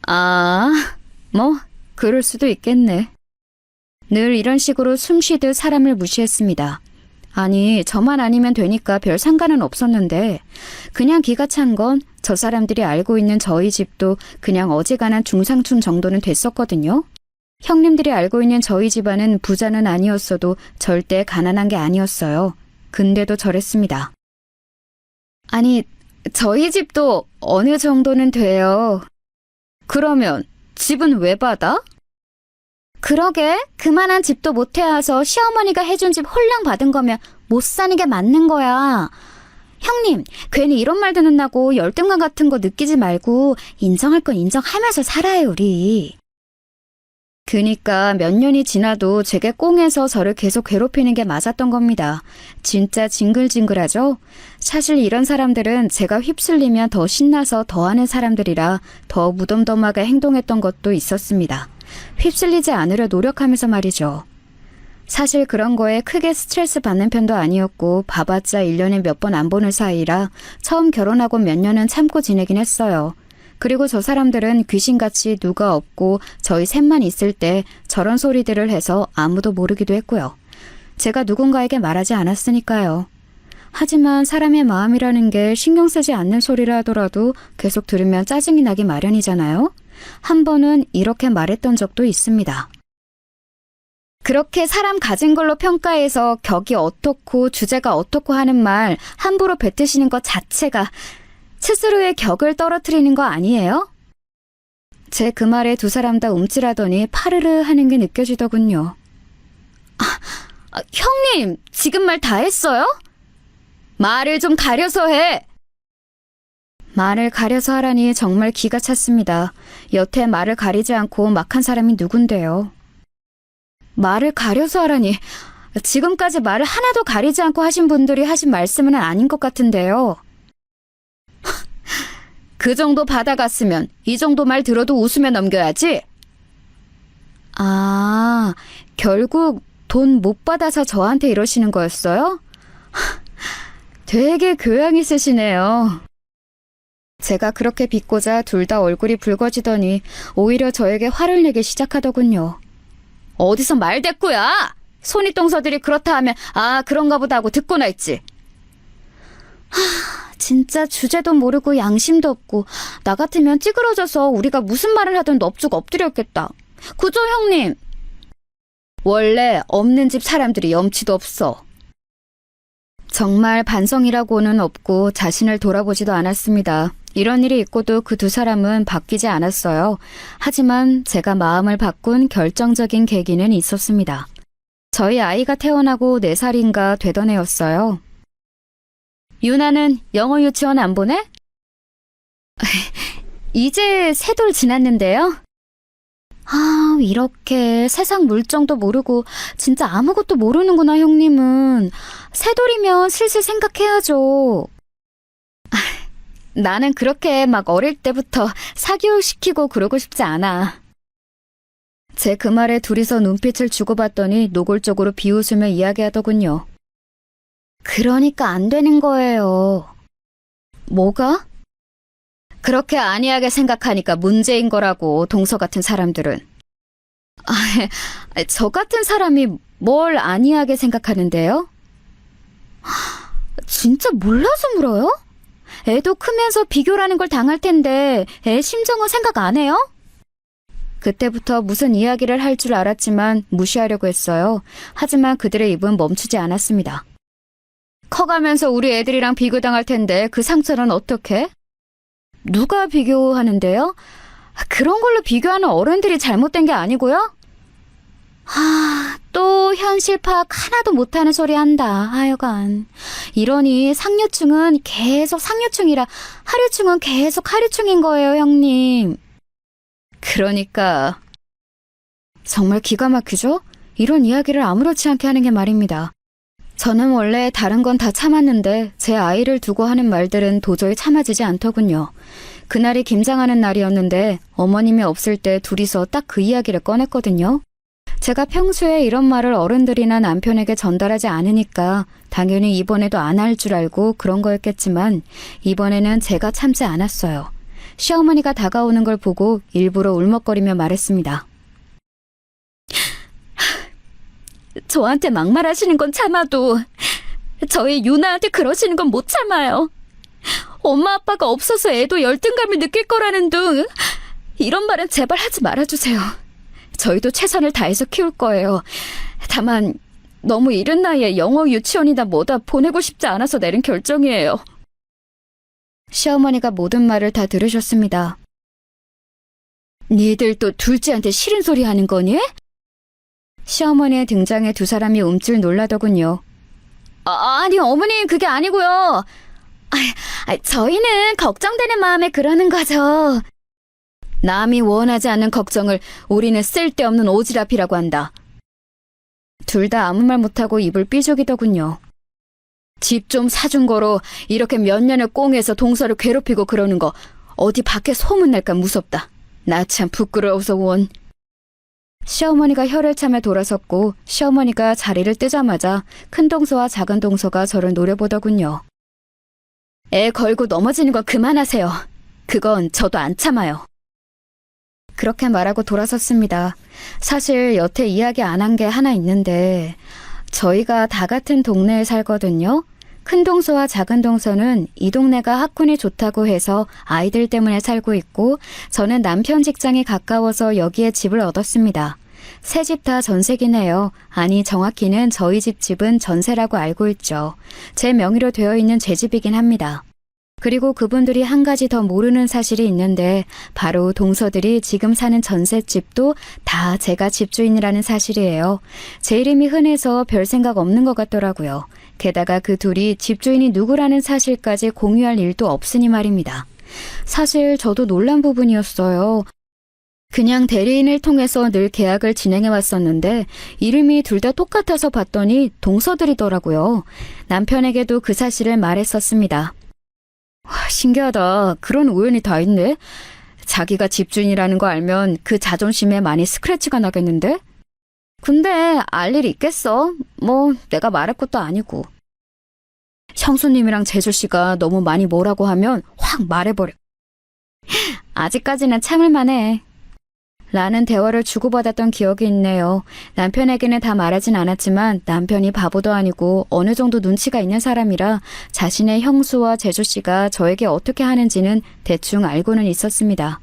아, 뭐 그럴 수도 있겠네. 늘 이런 식으로 숨쉬듯 사람을 무시했습니다. 아니, 저만 아니면 되니까 별 상관은 없었는데 그냥 기가 찬 건 저 사람들이 알고 있는 저희 집도 그냥 어지간한 중상층 정도는 됐었거든요. 형님들이 알고 있는 저희 집안은 부자는 아니었어도 절대 가난한 게 아니었어요. 근데도 저랬습니다. 아니, 저희 집도 어느 정도는 돼요. 그러면 집은 왜 받아? 그러게, 그만한 집도 못 해와서 시어머니가 해준 집 홀랑 받은 거면 못 사는 게 맞는 거야. 형님, 괜히 이런 말 듣는다고 열등감 같은 거 느끼지 말고 인정할 건 인정하면서 살아요, 우리. 그니까 몇 년이 지나도 제게 꽁해서 저를 계속 괴롭히는 게 맞았던 겁니다. 진짜 징글징글하죠? 사실 이런 사람들은 제가 휩쓸리면 더 신나서 더 하는 사람들이라 더 무덤덤하게 행동했던 것도 있었습니다. 휩쓸리지 않으려 노력하면서 말이죠. 사실 그런 거에 크게 스트레스 받는 편도 아니었고 봐봤자 1년에 몇 번 안 보는 사이라 처음 결혼하고 몇 년은 참고 지내긴 했어요. 그리고 저 사람들은 귀신같이 누가 없고 저희 셋만 있을 때 저런 소리들을 해서 아무도 모르기도 했고요. 제가 누군가에게 말하지 않았으니까요. 하지만 사람의 마음이라는 게 신경 쓰지 않는 소리라 하더라도 계속 들으면 짜증이 나기 마련이잖아요. 한 번은 이렇게 말했던 적도 있습니다. 그렇게 사람 가진 걸로 평가해서 격이 어떻고 주제가 어떻고 하는 말 함부로 뱉으시는 것 자체가 스스로의 격을 떨어뜨리는 거 아니에요? 제 그 말에 두 사람 다 움찔하더니 파르르 하는 게 느껴지더군요. 형님, 지금 말 다 했어요? 말을 좀 가려서 해! 말을 가려서 하라니 정말 기가 찼습니다. 여태 말을 가리지 않고 막 한 사람이 누군데요. 말을 가려서 하라니, 지금까지 말을 하나도 가리지 않고 하신 분들이 하신 말씀은 아닌 것 같은데요. 그 정도 받아갔으면 이 정도 말 들어도 웃으며 넘겨야지. 아, 결국 돈 못 받아서 저한테 이러시는 거였어요? 되게 교양 있으시네요. 제가 그렇게 비꼬자 둘 다 얼굴이 붉어지더니 오히려 저에게 화를 내기 시작하더군요. 어디서 말대꾸야! 손윗동서들이 그렇다 하면 아, 그런가 보다 하고 듣고나 있지. 진짜 주제도 모르고 양심도 없고 나 같으면 찌그러져서 우리가 무슨 말을 하든 넙죽 엎드렸겠다. 그죠, 형님? 원래 없는 집 사람들이 염치도 없어. 정말 반성이라고는 없고 자신을 돌아보지도 않았습니다. 이런 일이 있고도 그 두 사람은 바뀌지 않았어요. 하지만 제가 마음을 바꾼 결정적인 계기는 있었습니다. 저희 아이가 태어나고 4살인가 되던 해였어요. 유나는 영어 유치원 안 보내? 이제 3돌 지났는데요. 아, 이렇게 세상 물정도 모르고 진짜 아무것도 모르는구나, 형님은. 3돌이면 슬슬 생각해야죠. 나는 그렇게 막 어릴 때부터 사교육시키고 그러고 싶지 않아. 제 그 말에 둘이서 눈빛을 주고받더니 노골적으로 비웃으며 이야기하더군요. 그러니까 안 되는 거예요. 뭐가? 그렇게 안이하게 생각하니까 문제인 거라고, 동서 같은 사람들은. 저 같은 사람이 뭘 안이하게 생각하는데요? 진짜 몰라서 물어요? 애도 크면서 비교라는 걸 당할 텐데 애 심정은 생각 안 해요? 그때부터 무슨 이야기를 할 줄 알았지만 무시하려고 했어요. 하지만 그들의 입은 멈추지 않았습니다. 커가면서 우리 애들이랑 비교당할 텐데 그 상처는 어떻게? 누가 비교하는데요? 그런 걸로 비교하는 어른들이 잘못된 게 아니고요? 또 현실 파악 하나도 못하는 소리 한다. 하여간. 이러니 상류층은 계속 상류층이라 하류층은 계속 하류층인 거예요, 형님. 그러니까 정말 기가 막히죠? 이런 이야기를 아무렇지 않게 하는 게 말입니다. 저는 원래 다른 건 다 참았는데 제 아이를 두고 하는 말들은 도저히 참아지지 않더군요. 그날이 김장하는 날이었는데 어머님이 없을 때 둘이서 딱 그 이야기를 꺼냈거든요. 제가 평소에 이런 말을 어른들이나 남편에게 전달하지 않으니까 당연히 이번에도 안 할 줄 알고 그런 거였겠지만 이번에는 제가 참지 않았어요. 시어머니가 다가오는 걸 보고 일부러 울먹거리며 말했습니다. 저한테 막말하시는 건 참아도 저희 유나한테 그러시는 건 못 참아요. 엄마 아빠가 없어서 애도 열등감을 느낄 거라는 둥 이런 말은 제발 하지 말아주세요. 저희도 최선을 다해서 키울 거예요. 다만 너무 이른 나이에 영어 유치원이나 뭐다 보내고 싶지 않아서 내린 결정이에요. 시어머니가 모든 말을 다 들으셨습니다. 니들 또 둘째한테 싫은 소리 하는 거니? 시어머니의 등장에 두 사람이 움찔 놀라더군요. 아니 어머니 그게 아니고요. 저희는 걱정되는 마음에 그러는 거죠. 남이 원하지 않는 걱정을 우리는 쓸데없는 오지랖이라고 한다. 둘 다 아무 말 못하고 입을 삐죽이더군요. 집 좀 사준 거로 이렇게 몇 년을 꽁해서 동서를 괴롭히고 그러는 거 어디 밖에 소문날까 무섭다. 나 참 부끄러워서 원. 시어머니가 혀를 차며 돌아섰고 시어머니가 자리를 뜨자마자 큰 동서와 작은 동서가 저를 노려보더군요. 애 걸고 넘어지는 건 그만하세요. 그건 저도 안 참아요. 그렇게 말하고 돌아섰습니다. 사실 여태 이야기 안 한 게 하나 있는데 저희가 다 같은 동네에 살거든요. 큰 동서와 작은 동서는 이 동네가 학군이 좋다고 해서 아이들 때문에 살고 있고 저는 남편 직장이 가까워서 여기에 집을 얻었습니다. 세 집 다 전세긴 해요. 아니 정확히는 저희 집은 전세라고 알고 있죠. 제 명의로 되어 있는 제 집이긴 합니다. 그리고 그분들이 한 가지 더 모르는 사실이 있는데 바로 동서들이 지금 사는 전셋집도 다 제가 집주인이라는 사실이에요. 제 이름이 흔해서 별 생각 없는 것 같더라고요. 게다가 그 둘이 집주인이 누구라는 사실까지 공유할 일도 없으니 말입니다. 사실 저도 놀란 부분이었어요. 그냥 대리인을 통해서 늘 계약을 진행해 왔었는데 이름이 둘 다 똑같아서 봤더니 동서들이더라고요. 남편에게도 그 사실을 말했었습니다. 신기하다. 그런 우연이 다 있네. 자기가 집주인이라는 거 알면 그 자존심에 많이 스크래치가 나겠는데? 근데 알 일 있겠어. 뭐 내가 말할 것도 아니고. 형수님이랑 재수씨가 너무 많이 뭐라고 하면 확 말해버려. 아직까지는 참을만해. 라는 대화를 주고받았던 기억이 있네요. 남편에게는 다 말하진 않았지만 남편이 바보도 아니고 어느 정도 눈치가 있는 사람이라 자신의 형수와 재수씨가 저에게 어떻게 하는지는 대충 알고는 있었습니다.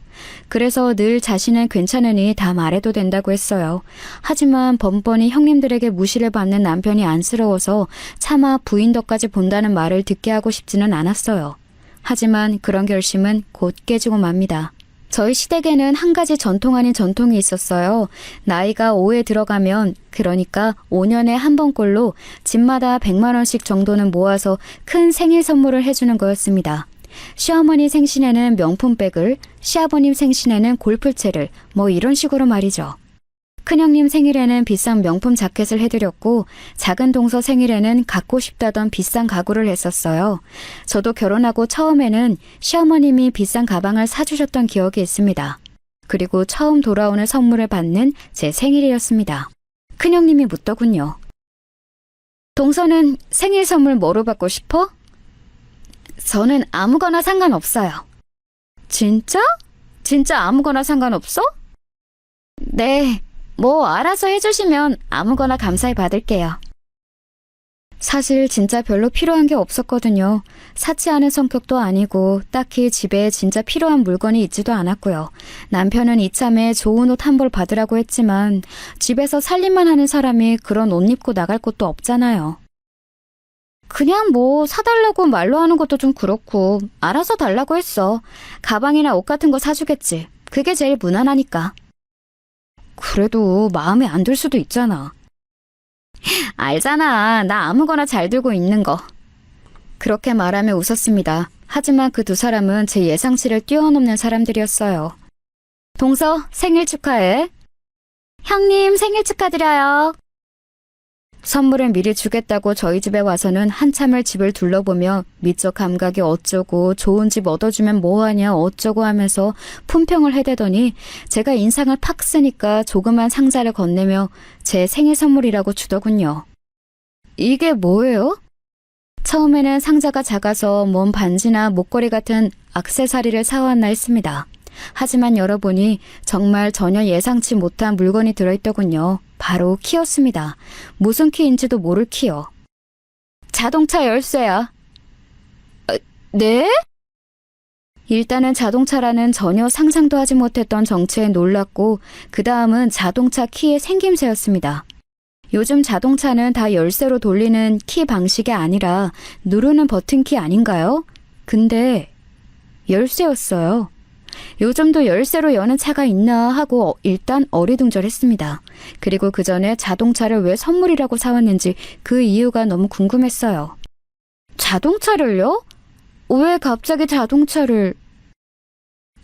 그래서 늘 자신은 괜찮으니 다 말해도 된다고 했어요. 하지만 번번이 형님들에게 무시를 받는 남편이 안쓰러워서 차마 부인 덕까지 본다는 말을 듣게 하고 싶지는 않았어요. 하지만 그런 결심은 곧 깨지고 맙니다. 저희 시댁에는 한 가지 전통 아닌 전통이 있었어요. 나이가 5에 들어가면 그러니까 5년에 한 번꼴로 집마다 100만 원씩 정도는 모아서 큰 생일 선물을 해주는 거였습니다. 시어머니 생신에는 명품백을, 시아버님 생신에는 골프채를 뭐 이런 식으로 말이죠. 큰형님 생일에는 비싼 명품 자켓을 해드렸고 작은 동서 생일에는 갖고 싶다던 비싼 가구를 했었어요. 저도 결혼하고 처음에는 시어머님이 비싼 가방을 사주셨던 기억이 있습니다. 그리고 처음 돌아오는 선물을 받는 제 생일이었습니다. 큰형님이 묻더군요. 동서는 생일 선물 뭐로 받고 싶어? 저는 아무거나 상관없어요. 진짜? 진짜 아무거나 상관없어? 네. 뭐 알아서 해주시면 아무거나 감사히 받을게요. 사실 진짜 별로 필요한 게 없었거든요. 사치 않은 성격도 아니고 딱히 집에 진짜 필요한 물건이 있지도 않았고요. 남편은 이참에 좋은 옷 한 벌 받으라고 했지만 집에서 살림만 하는 사람이 그런 옷 입고 나갈 곳도 없잖아요. 그냥 뭐 사달라고 말로 하는 것도 좀 그렇고 알아서 달라고 했어. 가방이나 옷 같은 거 사주겠지. 그게 제일 무난하니까. 그래도 마음에 안 들 수도 있잖아. 알잖아. 나 아무거나 잘 들고 있는 거. 그렇게 말하며 웃었습니다. 하지만 그 두 사람은 제 예상치를 뛰어넘는 사람들이었어요. 동서, 생일 축하해. 형님, 생일 축하드려요. 선물을 미리 주겠다고 저희 집에 와서는 한참을 집을 둘러보며 미적 감각이 어쩌고 좋은 집 얻어주면 뭐하냐 어쩌고 하면서 품평을 해대더니 제가 인상을 팍 쓰니까 조그만 상자를 건네며 제 생일 선물이라고 주더군요. 이게 뭐예요? 처음에는 상자가 작아서 뭔 반지나 목걸이 같은 액세서리를 사왔나 했습니다. 하지만 열어보니 정말 전혀 예상치 못한 물건이 들어있더군요. 바로 키였습니다. 무슨 키인지도 모를 키요. 자동차 열쇠야. 네? 일단은 자동차라는 전혀 상상도 하지 못했던 정체에 놀랐고 그 다음은 자동차 키의 생김새였습니다. 요즘 자동차는 다 열쇠로 돌리는 키 방식이 아니라 누르는 버튼 키 아닌가요? 근데 열쇠였어요. 요즘도 열쇠로 여는 차가 있나 하고 일단 어리둥절했습니다. 그리고 그 전에 자동차를 왜 선물이라고 사왔는지 그 이유가 너무 궁금했어요. 자동차를요? 왜 갑자기 자동차를?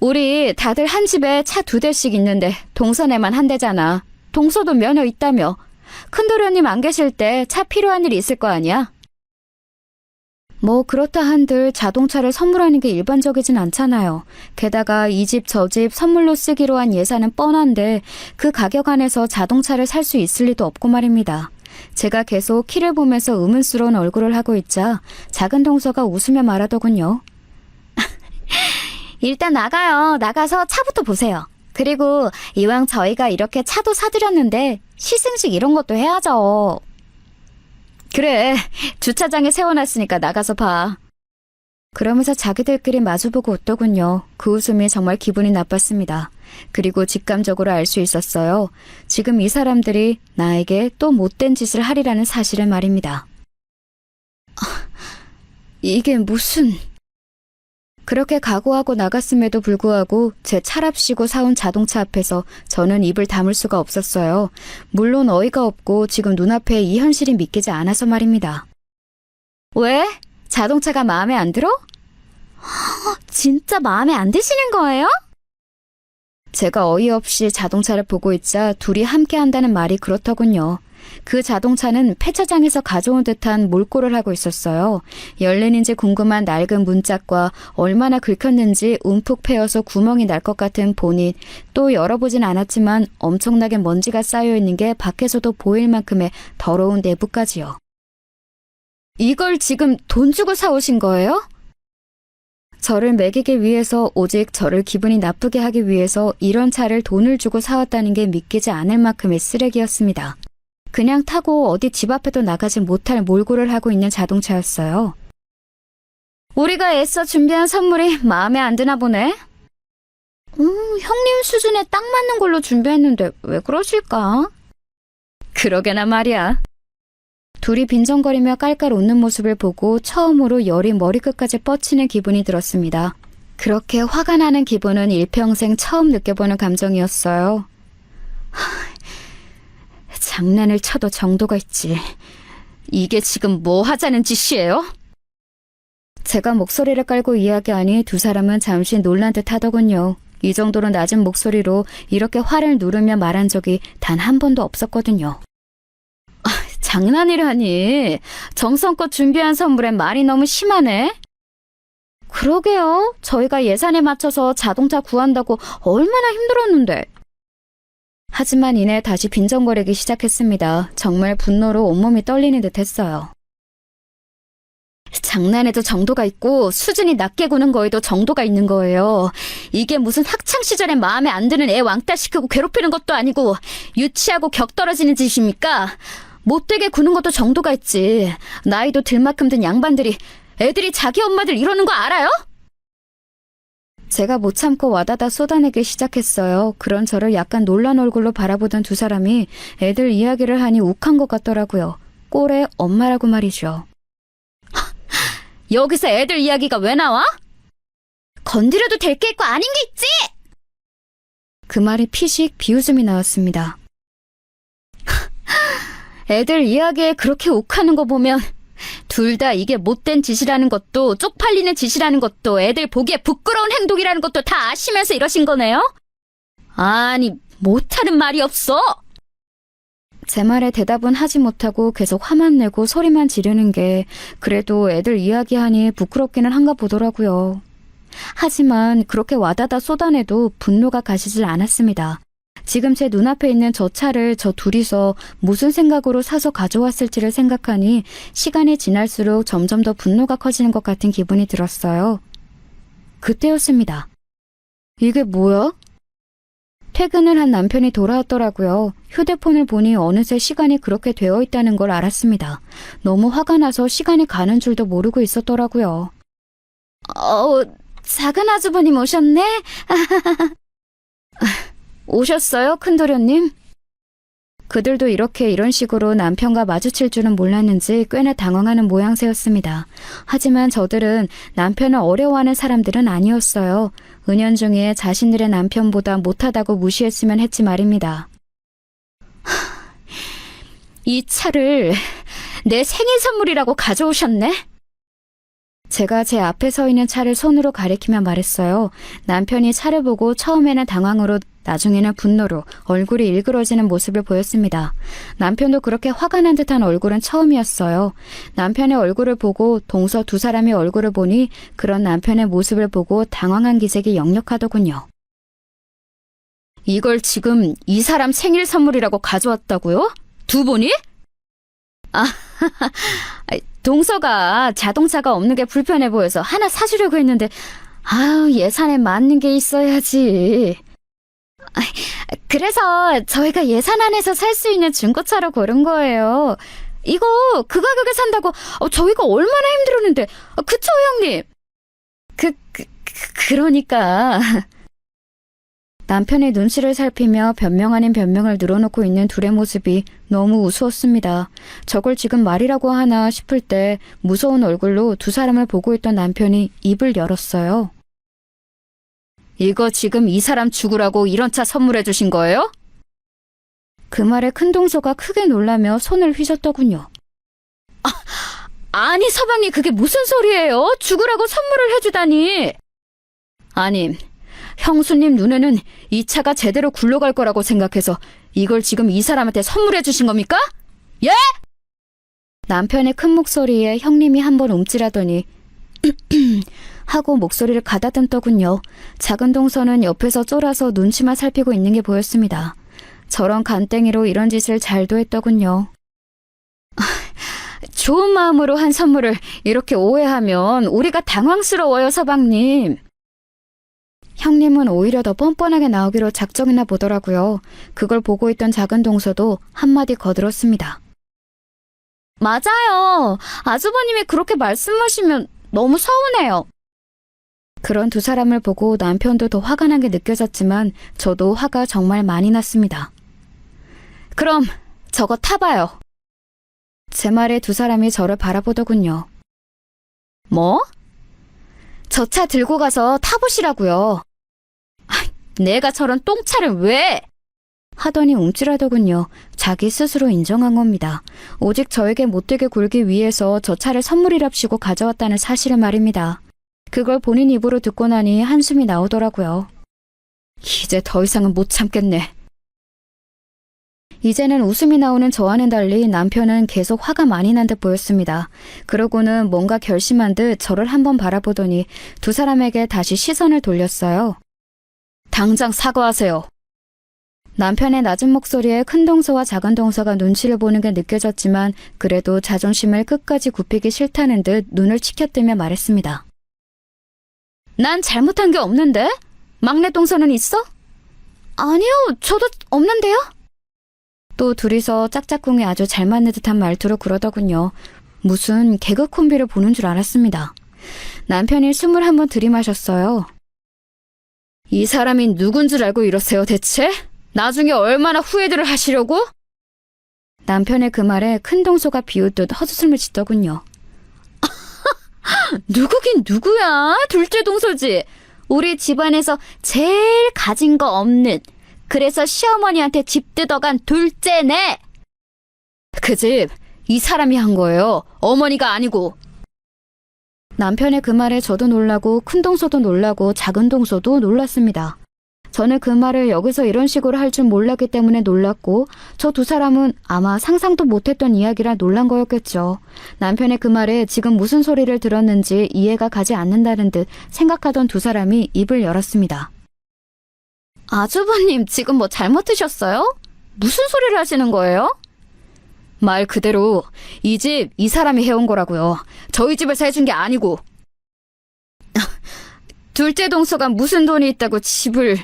우리 다들 한 집에 차 2대씩 있는데 동서네만 한 대잖아. 동서도 면허 있다며. 큰도련님 안 계실 때 차 필요한 일 있을 거 아니야? 뭐 그렇다 한들 자동차를 선물하는 게 일반적이진 않잖아요. 게다가 이 집 저 집 선물로 쓰기로 한 예산은 뻔한데 그 가격 안에서 자동차를 살 수 있을 리도 없고 말입니다. 제가 계속 키를 보면서 의문스러운 얼굴을 하고 있자 작은 동서가 웃으며 말하더군요. 일단 나가요. 나가서 차부터 보세요. 그리고 이왕 저희가 이렇게 차도 사드렸는데 시승식 이런 것도 해야죠. 그래, 주차장에 세워놨으니까 나가서 봐. 그러면서 자기들끼리 마주보고 웃더군요. 그 웃음이 정말 기분이 나빴습니다. 그리고 직감적으로 알 수 있었어요. 지금 이 사람들이 나에게 또 못된 짓을 하리라는 사실을 말입니다. 이게 무슨... 그렇게 각오하고 나갔음에도 불구하고 제 차랍시고 사온 자동차 앞에서 저는 입을 다물 수가 없었어요. 물론 어이가 없고 지금 눈앞에 이 현실이 믿기지 않아서 말입니다. 왜? 자동차가 마음에 안 들어? 진짜 마음에 안 드시는 거예요? 제가 어이없이 자동차를 보고 있자 둘이 함께 한다는 말이 그렇더군요. 그 자동차는 폐차장에서 가져온 듯한 몰골을 하고 있었어요. 열린인지 궁금한 낡은 문짝과 얼마나 긁혔는지 움푹 패여서 구멍이 날 것 같은 보닛, 또 열어보진 않았지만 엄청나게 먼지가 쌓여있는 게 밖에서도 보일 만큼의 더러운 내부까지요. 이걸 지금 돈 주고 사오신 거예요? 저를 먹이기 위해서 오직 저를 기분이 나쁘게 하기 위해서 이런 차를 돈을 주고 사왔다는 게 믿기지 않을 만큼의 쓰레기였습니다. 그냥 타고 어디 집 앞에도 나가지 못할 몰골을 하고 있는 자동차였어요. 우리가 애써 준비한 선물이 마음에 안 드나 보네. 형님 수준에 딱 맞는 걸로 준비했는데 왜 그러실까? 그러게나 말이야. 둘이 빈정거리며 깔깔 웃는 모습을 보고 처음으로 열이 머리끝까지 뻗치는 기분이 들었습니다. 그렇게 화가 나는 기분은 일평생 처음 느껴보는 감정이었어요. 장난을 쳐도 정도가 있지. 이게 지금 뭐 하자는 짓이에요? 제가 목소리를 깔고 이야기하니 두 사람은 잠시 놀란 듯 하더군요. 이 정도로 낮은 목소리로 이렇게 화를 누르며 말한 적이 단 한 번도 없었거든요. 장난이라니. 정성껏 준비한 선물에 말이 너무 심하네. 그러게요. 저희가 예산에 맞춰서 자동차 구한다고 얼마나 힘들었는데. 하지만 이내 다시 빈정거리기 시작했습니다. 정말 분노로 온몸이 떨리는 듯 했어요. 장난에도 정도가 있고 수준이 낮게 구는 거에도 정도가 있는 거예요. 이게 무슨 학창시절에 마음에 안 드는 애 왕따시키고 괴롭히는 것도 아니고 유치하고 격 떨어지는 짓입니까? 못되게 구는 것도 정도가 있지. 나이도 들 만큼 든 양반들이 애들이 자기 엄마들 이러는 거 알아요? 제가 못 참고 와다다 쏟아내기 시작했어요. 그런 저를 약간 놀란 얼굴로 바라보던 두 사람이 애들 이야기를 하니 욱한 것 같더라고요. 꼴의 엄마라고 말이죠. 여기서 애들 이야기가 왜 나와? 건드려도 될 게 있고 아닌 게 있지! 그 말이 피식 비웃음이 나왔습니다. 애들 이야기에 그렇게 욱하는 거 보면 둘 다 이게 못된 짓이라는 것도 쪽팔리는 짓이라는 것도 애들 보기에 부끄러운 행동이라는 것도 다 아시면서 이러신 거네요? 아니, 못하는 말이 없어! 제 말에 대답은 하지 못하고 계속 화만 내고 소리만 지르는 게 그래도 애들 이야기하니 부끄럽기는 한가 보더라고요. 하지만 그렇게 와다다 쏟아내도 분노가 가시질 않았습니다. 지금 제 눈앞에 있는 저 차를 저 둘이서 무슨 생각으로 사서 가져왔을지를 생각하니 시간이 지날수록 점점 더 분노가 커지는 것 같은 기분이 들었어요. 그때였습니다. 이게 뭐야? 퇴근을 한 남편이 돌아왔더라고요. 휴대폰을 보니 어느새 시간이 그렇게 되어 있다는 걸 알았습니다. 너무 화가 나서 시간이 가는 줄도 모르고 있었더라고요. 작은 아주버님 오셨네? 오셨어요, 큰도련님? 그들도 이런 식으로 남편과 마주칠 줄은 몰랐는지 꽤나 당황하는 모양새였습니다. 하지만 저들은 남편을 어려워하는 사람들은 아니었어요. 은연중에 자신들의 남편보다 못하다고 무시했으면 했지 말입니다. 이 차를 내 생일 선물이라고 가져오셨네? 제가 제 앞에 서 있는 차를 손으로 가리키며 말했어요. 남편이 차를 보고 처음에는 당황으로 나중에는 분노로 얼굴이 일그러지는 모습을 보였습니다. 남편도 그렇게 화가 난 듯한 얼굴은 처음이었어요. 남편의 얼굴을 보고 동서 두 사람의 얼굴을 보니 그런 남편의 모습을 보고 당황한 기색이 역력하더군요. 이걸 지금 이 사람 생일 선물이라고 가져왔다고요? 두 분이? 동서가 자동차가 없는 게 불편해 보여서 하나 사주려고 했는데 예산에 맞는 게 있어야지. 그래서 저희가 예산 안에서 살 수 있는 중고차로 고른 거예요. 이거 그 가격에 산다고 저희가 얼마나 힘들었는데. 그쵸, 형님? 그러니까. 남편의 눈치를 살피며 변명 아닌 변명을 늘어놓고 있는 둘의 모습이 너무 우스웠습니다. 저걸 지금 말이라고 하나 싶을 때 무서운 얼굴로 두 사람을 보고 있던 남편이 입을 열었어요. 이거 지금 이 사람 죽으라고 이런 차 선물해 주신 거예요? 그 말에 큰동서가 크게 놀라며 손을 휘젓더군요. 아니 서방님, 그게 무슨 소리예요? 죽으라고 선물을 해주다니. 아니, 형수님 눈에는 이 차가 제대로 굴러갈 거라고 생각해서 이걸 지금 이 사람한테 선물해 주신 겁니까? 예? 남편의 큰 목소리에 형님이 한번 움찔하더니 하고 목소리를 가다듬더군요. 작은 동서는 옆에서 쫄아서 눈치만 살피고 있는 게 보였습니다. 저런 간땡이로 이런 짓을 잘도 했더군요. 좋은 마음으로 한 선물을 이렇게 오해하면 우리가 당황스러워요, 서방님. 형님은 오히려 더 뻔뻔하게 나오기로 작정했나 보더라고요. 그걸 보고 있던 작은 동서도 한마디 거들었습니다. 맞아요. 아주버님이 그렇게 말씀하시면 너무 서운해요. 그런 두 사람을 보고 남편도 더 화가 난 게 느껴졌지만 저도 화가 정말 많이 났습니다. 그럼 저거 타봐요. 제 말에 두 사람이 저를 바라보더군요. 뭐? 저 차 들고 가서 타보시라고요. 내가 저런 똥차를 왜? 하더니 움찔하더군요. 자기 스스로 인정한 겁니다. 오직 저에게 못되게 굴기 위해서 저 차를 선물이랍시고 가져왔다는 사실을 말입니다. 그걸 본인 입으로 듣고 나니 한숨이 나오더라고요. 이제 더 이상은 못 참겠네. 이제는 웃음이 나오는 저와는 달리 남편은 계속 화가 많이 난 듯 보였습니다. 그러고는 뭔가 결심한 듯 저를 한번 바라보더니 두 사람에게 다시 시선을 돌렸어요. 당장 사과하세요. 남편의 낮은 목소리에 큰 동서와 작은 동서가 눈치를 보는 게 느껴졌지만 그래도 자존심을 끝까지 굽히기 싫다는 듯 눈을 치켜뜨며 말했습니다. 난 잘못한 게 없는데? 막내 동서는 있어? 아니요, 저도 없는데요? 또 둘이서 짝짝꿍이 아주 잘 맞는 듯한 말투로 그러더군요. 무슨 개그 콤비를 보는 줄 알았습니다. 남편이 숨을 한번 들이마셨어요. 이 사람이 누군 줄 알고 이러세요, 대체? 나중에 얼마나 후회들을 하시려고? 남편의 그 말에 큰 동서가 비웃듯 헛웃음을 짓더군요. 누구긴 누구야? 둘째 동서지. 우리 집안에서 제일 가진 거 없는, 그래서 시어머니한테 집 뜯어간 둘째네. 그 집 이 사람이 한 거예요. 어머니가 아니고. 남편의 그 말에 저도 놀라고 큰 동서도 놀라고 작은 동서도 놀랐습니다. 저는 그 말을 여기서 이런 식으로 할 줄 몰랐기 때문에 놀랐고, 저 두 사람은 아마 상상도 못했던 이야기라 놀란 거였겠죠. 남편의 그 말에 지금 무슨 소리를 들었는지 이해가 가지 않는다는 듯 생각하던 두 사람이 입을 열었습니다. 아주버님, 지금 뭐 잘못 드셨어요? 무슨 소리를 하시는 거예요? 말 그대로 이 집 이 사람이 해온 거라고요. 저희 집에서 해준 게 아니고. 둘째 동서가 무슨 돈이 있다고 집을...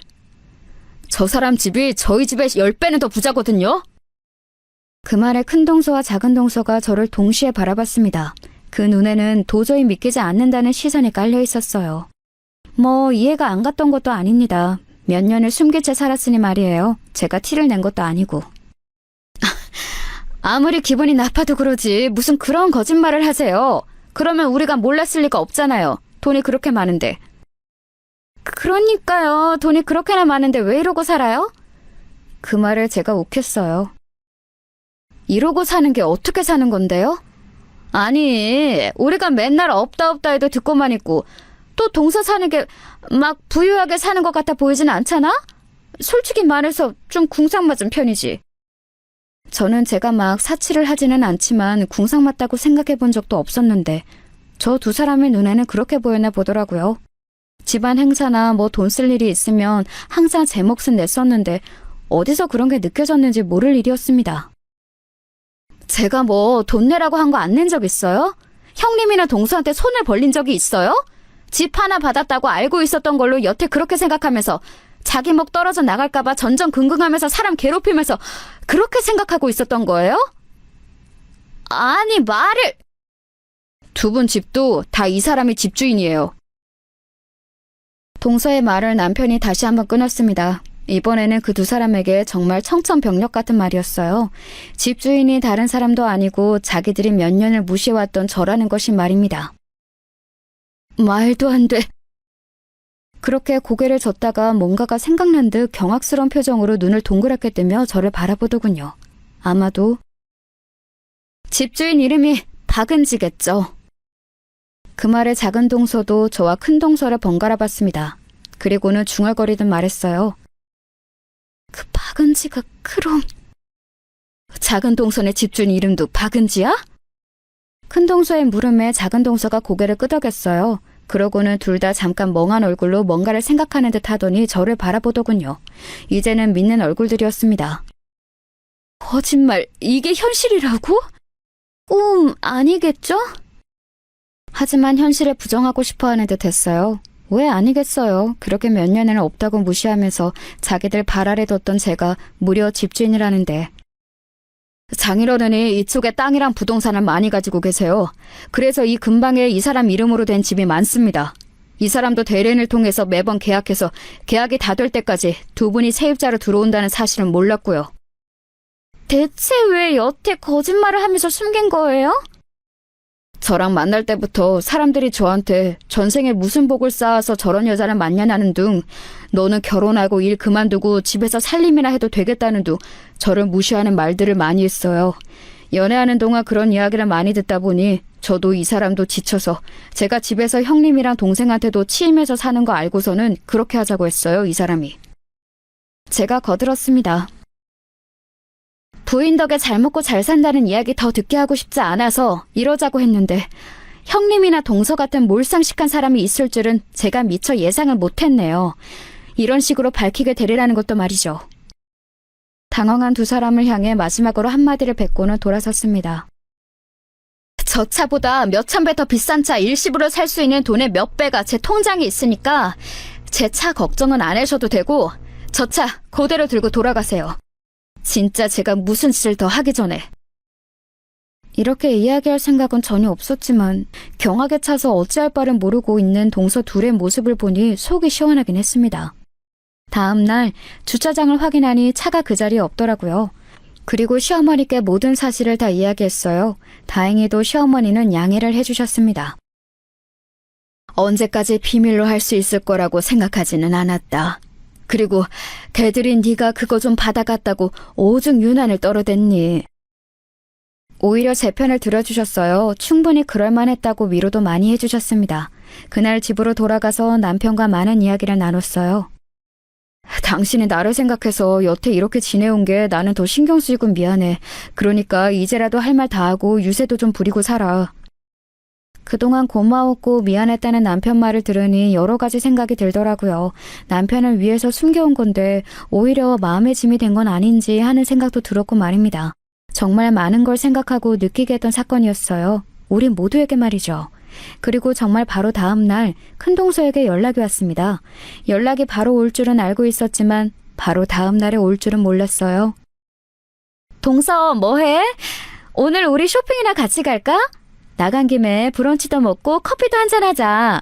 저 사람 집이 저희 집의 10배는 더 부자거든요. 그 말에 큰 동서와 작은 동서가 저를 동시에 바라봤습니다. 그 눈에는 도저히 믿기지 않는다는 시선이 깔려 있었어요. 뭐 이해가 안 갔던 것도 아닙니다. 몇 년을 숨긴 채 살았으니 말이에요. 제가 티를 낸 것도 아니고. 아무리 기분이 나빠도 그러지 무슨 그런 거짓말을 하세요. 그러면 우리가 몰랐을 리가 없잖아요. 돈이 그렇게 많은데. 그러니까요. 돈이 그렇게나 많은데 왜 이러고 살아요? 그 말을 제가 욱했어요. 이러고 사는 게 어떻게 사는 건데요? 아니, 우리가 맨날 없다 없다 해도 듣고만 있고 또 동서 사는 게 막 부유하게 사는 것 같아 보이진 않잖아? 솔직히 말해서 좀 궁상맞은 편이지. 저는 제가 막 사치를 하지는 않지만 궁상맞다고 생각해 본 적도 없었는데 저 두 사람의 눈에는 그렇게 보였나 보더라고요. 집안 행사나 뭐 돈 쓸 일이 있으면 항상 제 몫은 냈었는데 어디서 그런 게 느껴졌는지 모를 일이었습니다. 제가 뭐 돈 내라고 한 거 안 낸 적 있어요? 형님이나 동서한테 손을 벌린 적이 있어요? 집 하나 받았다고 알고 있었던 걸로 여태 그렇게 생각하면서 자기 목 떨어져 나갈까봐 전전긍긍하면서 사람 괴롭히면서 그렇게 생각하고 있었던 거예요? 아니, 말을... 두 분 집도 다 이 사람이 집주인이에요. 동서의 말을 남편이 다시 한번 끊었습니다. 이번에는 그 두 사람에게 정말 청천벽력 같은 말이었어요. 집주인이 다른 사람도 아니고 자기들이 몇 년을 무시해왔던 저라는 것이 말입니다. 말도 안 돼. 그렇게 고개를 젓다가 뭔가가 생각난 듯 경악스러운 표정으로 눈을 동그랗게 뜨며 저를 바라보더군요. 아마도 집주인 이름이 박은지겠죠. 그 말에 작은 동서도 저와 큰 동서를 번갈아 봤습니다. 그리고는 중얼거리듯 말했어요. 그 박은지가 그럼... 작은 동서의 집주인 이름도 박은지야? 큰 동서의 물음에 작은 동서가 고개를 끄덕였어요. 그러고는 둘 다 잠깐 멍한 얼굴로 뭔가를 생각하는 듯 하더니 저를 바라보더군요. 이제는 믿는 얼굴들이었습니다. 거짓말, 이게 현실이라고? 꿈 아니겠죠? 하지만 현실을 부정하고 싶어하는 듯 했어요. 왜 아니겠어요. 그렇게 몇 년을 없다고 무시하면서 자기들 발 아래 뒀던 제가 무려 집주인이라는데. 장인어른이 이쪽에 땅이랑 부동산을 많이 가지고 계세요. 그래서 이 근방에 이 사람 이름으로 된 집이 많습니다. 이 사람도 대리인을 통해서 매번 계약해서 계약이 다 될 때까지 두 분이 세입자로 들어온다는 사실은 몰랐고요. 대체 왜 여태 거짓말을 하면서 숨긴 거예요? 저랑 만날 때부터 사람들이 저한테 전생에 무슨 복을 쌓아서 저런 여자를 만나냐는 둥, 너는 결혼하고 일 그만두고 집에서 살림이나 해도 되겠다는 둥 저를 무시하는 말들을 많이 했어요. 연애하는 동안 그런 이야기를 많이 듣다 보니 저도 이 사람도 지쳐서 제가 집에서 형님이랑 동생한테도 취임해서 사는 거 알고서는 그렇게 하자고 했어요, 이 사람이. 제가 거들었습니다. 부인 덕에 잘 먹고 잘 산다는 이야기 더 듣게 하고 싶지 않아서 이러자고 했는데 형님이나 동서 같은 몰상식한 사람이 있을 줄은 제가 미처 예상을 못했네요. 이런 식으로 밝히게 되리라는 것도 말이죠. 당황한 두 사람을 향해 마지막으로 한마디를 뱉고는 돌아섰습니다. 저 차보다 몇천 배 더 비싼 차 일시불로 살 수 있는 돈의 몇 배가 제 통장에 있으니까 제 차 걱정은 안 하셔도 되고 저 차 그대로 들고 돌아가세요. 진짜 제가 무슨 짓을 더 하기 전에. 이렇게 이야기할 생각은 전혀 없었지만 경악에 차서 어찌할 바를 모르고 있는 동서 둘의 모습을 보니 속이 시원하긴 했습니다. 다음 날 주차장을 확인하니 차가 그 자리에 없더라고요. 그리고 시어머니께 모든 사실을 다 이야기했어요. 다행히도 시어머니는 양해를 해주셨습니다. 언제까지 비밀로 할 수 있을 거라고 생각하지는 않았다. 그리고 걔들이 네가 그거 좀 받아갔다고 오죽 유난을 떨어댔니. 오히려 제 편을 들어주셨어요. 충분히 그럴만했다고 위로도 많이 해주셨습니다. 그날 집으로 돌아가서 남편과 많은 이야기를 나눴어요. 당신이 나를 생각해서 여태 이렇게 지내온 게 나는 더 신경 쓰이고 미안해. 그러니까 이제라도 할 말 다 하고 유세도 좀 부리고 살아. 그동안 고마웠고 미안했다는 남편 말을 들으니 여러 가지 생각이 들더라고요. 남편을 위해서 숨겨온 건데 오히려 마음의 짐이 된 건 아닌지 하는 생각도 들었고 말입니다. 정말 많은 걸 생각하고 느끼게 했던 사건이었어요. 우리 모두에게 말이죠. 그리고 정말 바로 다음 날 큰동서에게 연락이 왔습니다. 연락이 바로 올 줄은 알고 있었지만 바로 다음 날에 올 줄은 몰랐어요. 동서 뭐해? 오늘 우리 쇼핑이나 같이 갈까? 나간 김에 브런치도 먹고 커피도 한잔하자.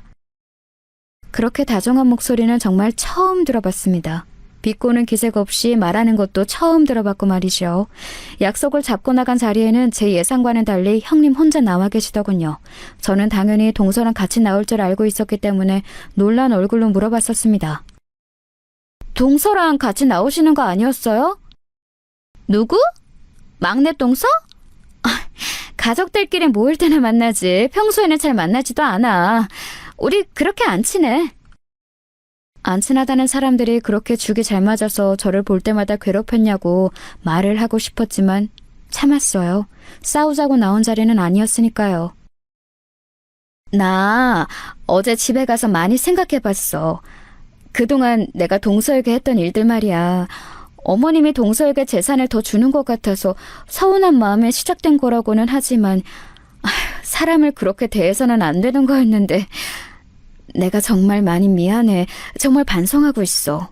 그렇게 다정한 목소리는 정말 처음 들어봤습니다. 비꼬는 기색 없이 말하는 것도 처음 들어봤고 말이죠. 약속을 잡고 나간 자리에는 제 예상과는 달리 형님 혼자 나와 계시더군요. 저는 당연히 동서랑 같이 나올 줄 알고 있었기 때문에 놀란 얼굴로 물어봤었습니다. 동서랑 같이 나오시는 거 아니었어요? 누구? 막내 동서? 가족들끼리 모일 때나 만나지 평소에는 잘 만나지도 않아. 우리 그렇게 안 친해. 안 친하다는 사람들이 그렇게 죽이 잘 맞아서 저를 볼 때마다 괴롭혔냐고 말을 하고 싶었지만 참았어요. 싸우자고 나온 자리는 아니었으니까요. 나 어제 집에 가서 많이 생각해봤어. 그동안 내가 동서에게 했던 일들 말이야. 어머님이 동서에게 재산을 더 주는 것 같아서 서운한 마음에 시작된 거라고는 하지만 사람을 그렇게 대해서는 안 되는 거였는데 내가 정말 많이 미안해. 정말 반성하고 있어.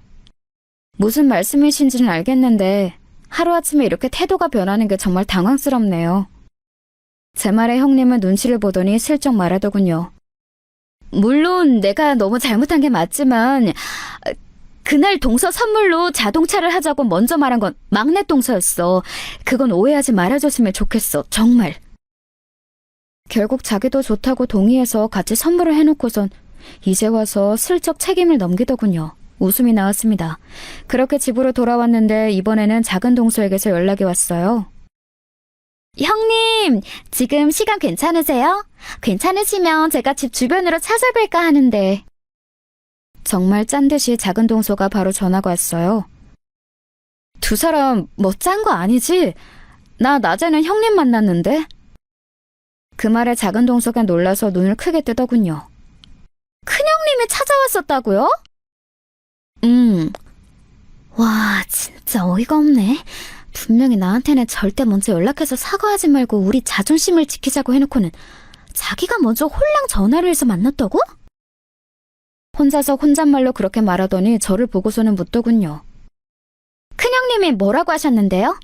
무슨 말씀이신지는 알겠는데 하루아침에 이렇게 태도가 변하는 게 정말 당황스럽네요. 제 말에 형님은 눈치를 보더니 슬쩍 말하더군요. 물론 내가 너무 잘못한 게 맞지만 그날 동서 선물로 자동차를 하자고 먼저 말한 건 막내 동서였어. 그건 오해하지 말아줬으면 좋겠어. 정말. 결국 자기도 좋다고 동의해서 같이 선물을 해놓고선 이제 와서 슬쩍 책임을 넘기더군요. 웃음이 나왔습니다. 그렇게 집으로 돌아왔는데 이번에는 작은 동서에게서 연락이 왔어요. 형님, 지금 시간 괜찮으세요? 괜찮으시면 제가 집 주변으로 찾아뵐까 하는데. 정말 짠 듯이 작은 동서가 바로 전화가 왔어요. 두 사람 뭐 짠 거 아니지? 나 낮에는 형님 만났는데? 그 말에 작은 동서가 놀라서 눈을 크게 뜨더군요. 큰형님이 찾아왔었다고요? 와, 진짜 어이가 없네. 분명히 나한테는 절대 먼저 연락해서 사과하지 말고 우리 자존심을 지키자고 해놓고는 자기가 먼저 홀랑 전화를 해서 만났다고? 혼자서 혼잣말로 그렇게 말하더니 저를 보고서는 묻더군요. 큰형님이 뭐라고 하셨는데요?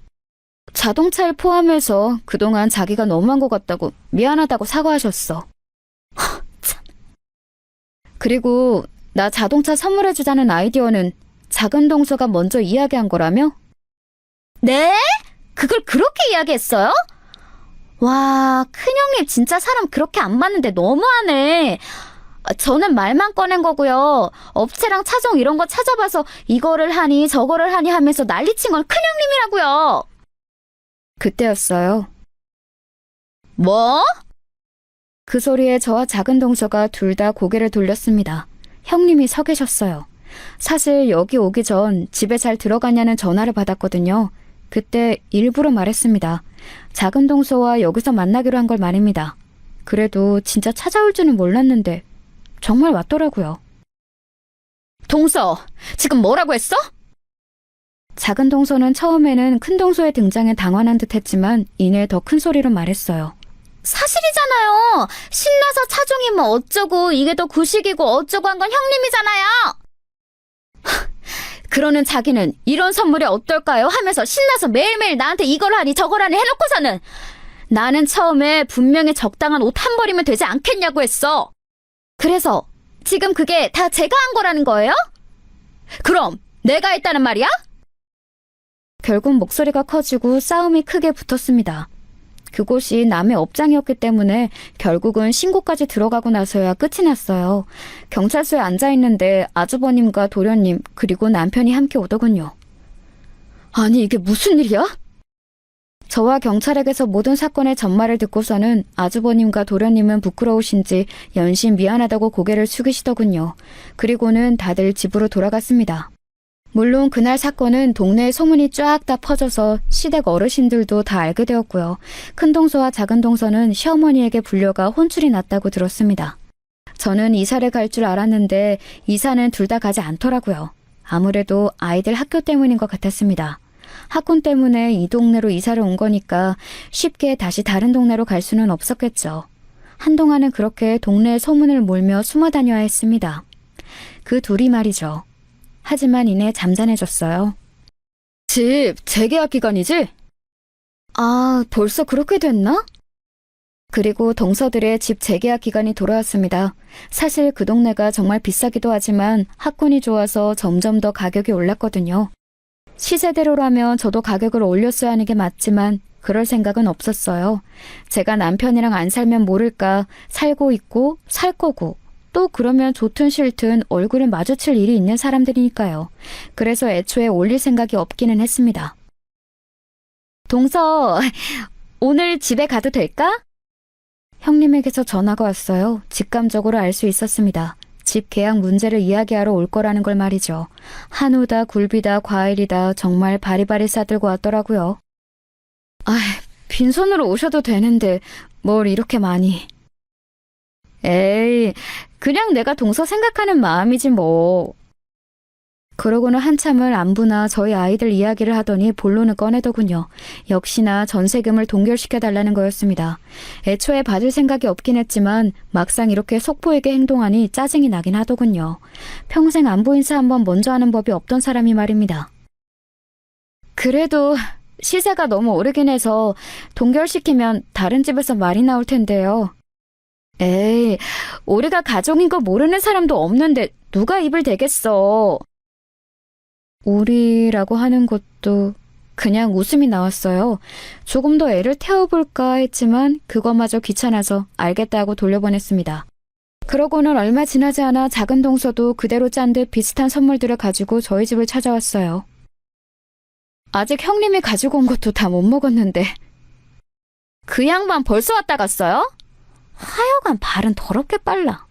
자동차를 포함해서 그동안 자기가 너무한 것 같다고 미안하다고 사과하셨어. 참. 그리고 나 자동차 선물해주자는 아이디어는 작은 동서가 먼저 이야기한 거라며? 네? 그걸 그렇게 이야기했어요? 와, 큰형님 진짜 사람 그렇게 안 봤는데 너무하네. 저는 말만 꺼낸 거고요. 업체랑 차종 이런 거 찾아봐서 이거를 하니 저거를 하니 하면서 난리친 건 큰형님이라고요. 그때였어요. 뭐? 그 소리에 저와 작은 동서가 둘 다 고개를 돌렸습니다. 형님이 서 계셨어요. 사실 여기 오기 전 집에 잘 들어가냐는 전화를 받았거든요. 그때 일부러 말했습니다. 작은 동서와 여기서 만나기로 한 걸 말입니다. 그래도 진짜 찾아올 줄은 몰랐는데 정말 왔더라고요. 동서, 지금 뭐라고 했어? 작은 동서는 처음에는 큰 동서의 등장에 당황한 듯 했지만 이내 더 큰 소리로 말했어요. 사실이잖아요. 신나서 차종이 뭐 어쩌고 이게 더 구식이고 어쩌고 한 건 형님이잖아요. 그러는 자기는 이런 선물이 어떨까요? 하면서 신나서 매일매일 나한테 이걸 하니 저걸 하니 해놓고서는 나는 처음에 분명히 적당한 옷 한 벌이면 되지 않겠냐고 했어. 그래서 지금 그게 다 제가 한 거라는 거예요? 그럼 내가 했다는 말이야? 결국 목소리가 커지고 싸움이 크게 붙었습니다. 그곳이 남의 업장이었기 때문에 결국은 신고까지 들어가고 나서야 끝이 났어요. 경찰서에 앉아있는데 아주버님과 도련님 그리고 남편이 함께 오더군요. 아니 이게 무슨 일이야? 저와 경찰에게서 모든 사건의 전말을 듣고서는 아주버님과 도련님은 부끄러우신지 연신 미안하다고 고개를 숙이시더군요. 그리고는 다들 집으로 돌아갔습니다. 물론 그날 사건은 동네에 소문이 쫙 다 퍼져서 시댁 어르신들도 다 알게 되었고요. 큰 동서와 작은 동서는 시어머니에게 불려가 혼쭐이 났다고 들었습니다. 저는 이사를 갈 줄 알았는데 이사는 둘 다 가지 않더라고요. 아무래도 아이들 학교 때문인 것 같았습니다. 학군 때문에 이 동네로 이사를 온 거니까 쉽게 다시 다른 동네로 갈 수는 없었겠죠. 한동안은 그렇게 동네에 소문을 몰며 숨어 다녀야 했습니다. 그 둘이 말이죠. 하지만 이내 잠잠해졌어요. 집 재계약 기간이지? 아, 벌써 그렇게 됐나? 그리고 동서들의 집 재계약 기간이 돌아왔습니다. 사실 그 동네가 정말 비싸기도 하지만 학군이 좋아서 점점 더 가격이 올랐거든요. 시세대로라면 저도 가격을 올렸어야 하는 게 맞지만 그럴 생각은 없었어요. 제가 남편이랑 안 살면 모를까 살고 있고 살 거고 또 그러면 좋든 싫든 얼굴을 마주칠 일이 있는 사람들이니까요. 그래서 애초에 올릴 생각이 없기는 했습니다. 동서, 오늘 집에 가도 될까? 형님에게서 전화가 왔어요. 직감적으로 알 수 있었습니다. 집 계약 문제를 이야기하러 올 거라는 걸 말이죠. 한우다, 굴비다, 과일이다 정말 바리바리 싸들고 왔더라고요. 아, 빈손으로 오셔도 되는데 뭘 이렇게 많이. 에이, 그냥 내가 동서 생각하는 마음이지 뭐. 그러고는 한참을 안부나 저희 아이들 이야기를 하더니 본론을 꺼내더군요. 역시나 전세금을 동결시켜달라는 거였습니다. 애초에 받을 생각이 없긴 했지만 막상 이렇게 속보에게 행동하니 짜증이 나긴 하더군요. 평생 안부 인사 한번 먼저 하는 법이 없던 사람이 말입니다. 그래도 시세가 너무 오르긴 해서 동결시키면 다른 집에서 말이 나올 텐데요. 에이, 우리가 가족인 거 모르는 사람도 없는데 누가 입을 대겠어. 우리라고 하는 것도 그냥 웃음이 나왔어요. 조금 더 애를 태워볼까 했지만 그것마저 귀찮아서 알겠다고 돌려보냈습니다. 그러고는 얼마 지나지 않아 작은 동서도 그대로 짠 듯 비슷한 선물들을 가지고 저희 집을 찾아왔어요. 아직 형님이 가지고 온 것도 다 못 먹었는데. 그 양반 벌써 왔다 갔어요? 하여간 발은 더럽게 빨라.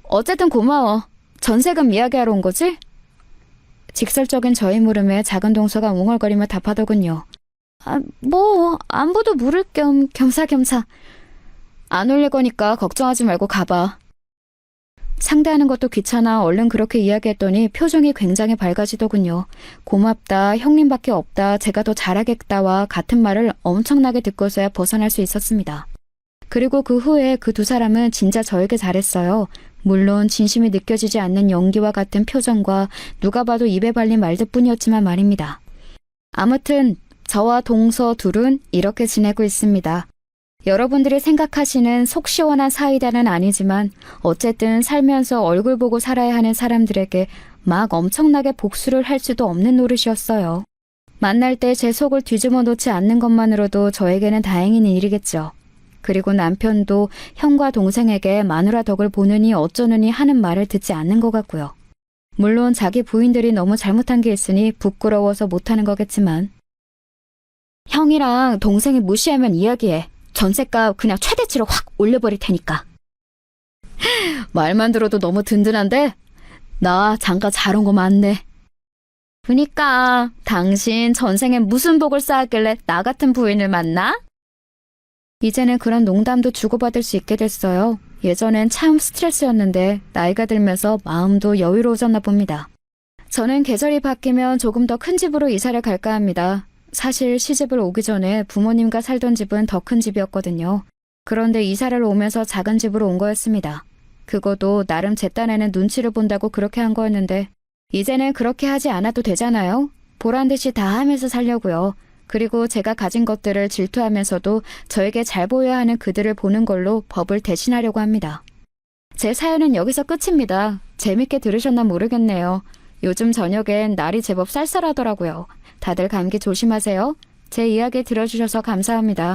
어쨌든 고마워. 전세금 이야기하러 온 거지? 직설적인 저희 물음에 작은 동서가 웅얼거리며 답하더군요. 안부도 물을 겸 겸사겸사. 안 올릴 거니까 걱정하지 말고 가봐. 상대하는 것도 귀찮아 얼른 그렇게 이야기했더니 표정이 굉장히 밝아지더군요. 고맙다, 형님밖에 없다, 제가 더 잘하겠다와 같은 말을 엄청나게 듣고서야 벗어날 수 있었습니다. 그리고 그 후에 그 두 사람은 진짜 저에게 잘했어요. 물론 진심이 느껴지지 않는 연기와 같은 표정과 누가 봐도 입에 발린 말들뿐이었지만 말입니다. 아무튼 저와 동서 둘은 이렇게 지내고 있습니다. 여러분들이 생각하시는 속 시원한 사이다는 아니지만 어쨌든 살면서 얼굴 보고 살아야 하는 사람들에게 막 엄청나게 복수를 할 수도 없는 노릇이었어요. 만날 때 제 속을 뒤집어 놓지 않는 것만으로도 저에게는 다행인 일이겠죠. 그리고 남편도 형과 동생에게 마누라 덕을 보느니 어쩌느니 하는 말을 듣지 않는 것 같고요. 물론 자기 부인들이 너무 잘못한 게 있으니 부끄러워서 못하는 거겠지만 형이랑 동생이 무시하면 이야기해. 전셋값 그냥 최대치로 확 올려버릴 테니까. 말만 들어도 너무 든든한데? 나 장가 잘 온 거 맞네. 그니까 당신 전생에 무슨 복을 쌓았길래 나 같은 부인을 만나? 이제는 그런 농담도 주고받을 수 있게 됐어요. 예전엔 참 스트레스였는데 나이가 들면서 마음도 여유로워졌나 봅니다. 저는 계절이 바뀌면 조금 더 큰 집으로 이사를 갈까 합니다. 사실 시집을 오기 전에 부모님과 살던 집은 더 큰 집이었거든요. 그런데 이사를 오면서 작은 집으로 온 거였습니다. 그것도 나름 제 딴에는 눈치를 본다고 그렇게 한 거였는데 이제는 그렇게 하지 않아도 되잖아요. 보란 듯이 다 하면서 살려고요. 그리고 제가 가진 것들을 질투하면서도 저에게 잘 보여야 하는 그들을 보는 걸로 법을 대신하려고 합니다. 제 사연은 여기서 끝입니다. 재밌게 들으셨나 모르겠네요. 요즘 저녁엔 날이 제법 쌀쌀하더라고요. 다들 감기 조심하세요. 제 이야기 들어주셔서 감사합니다.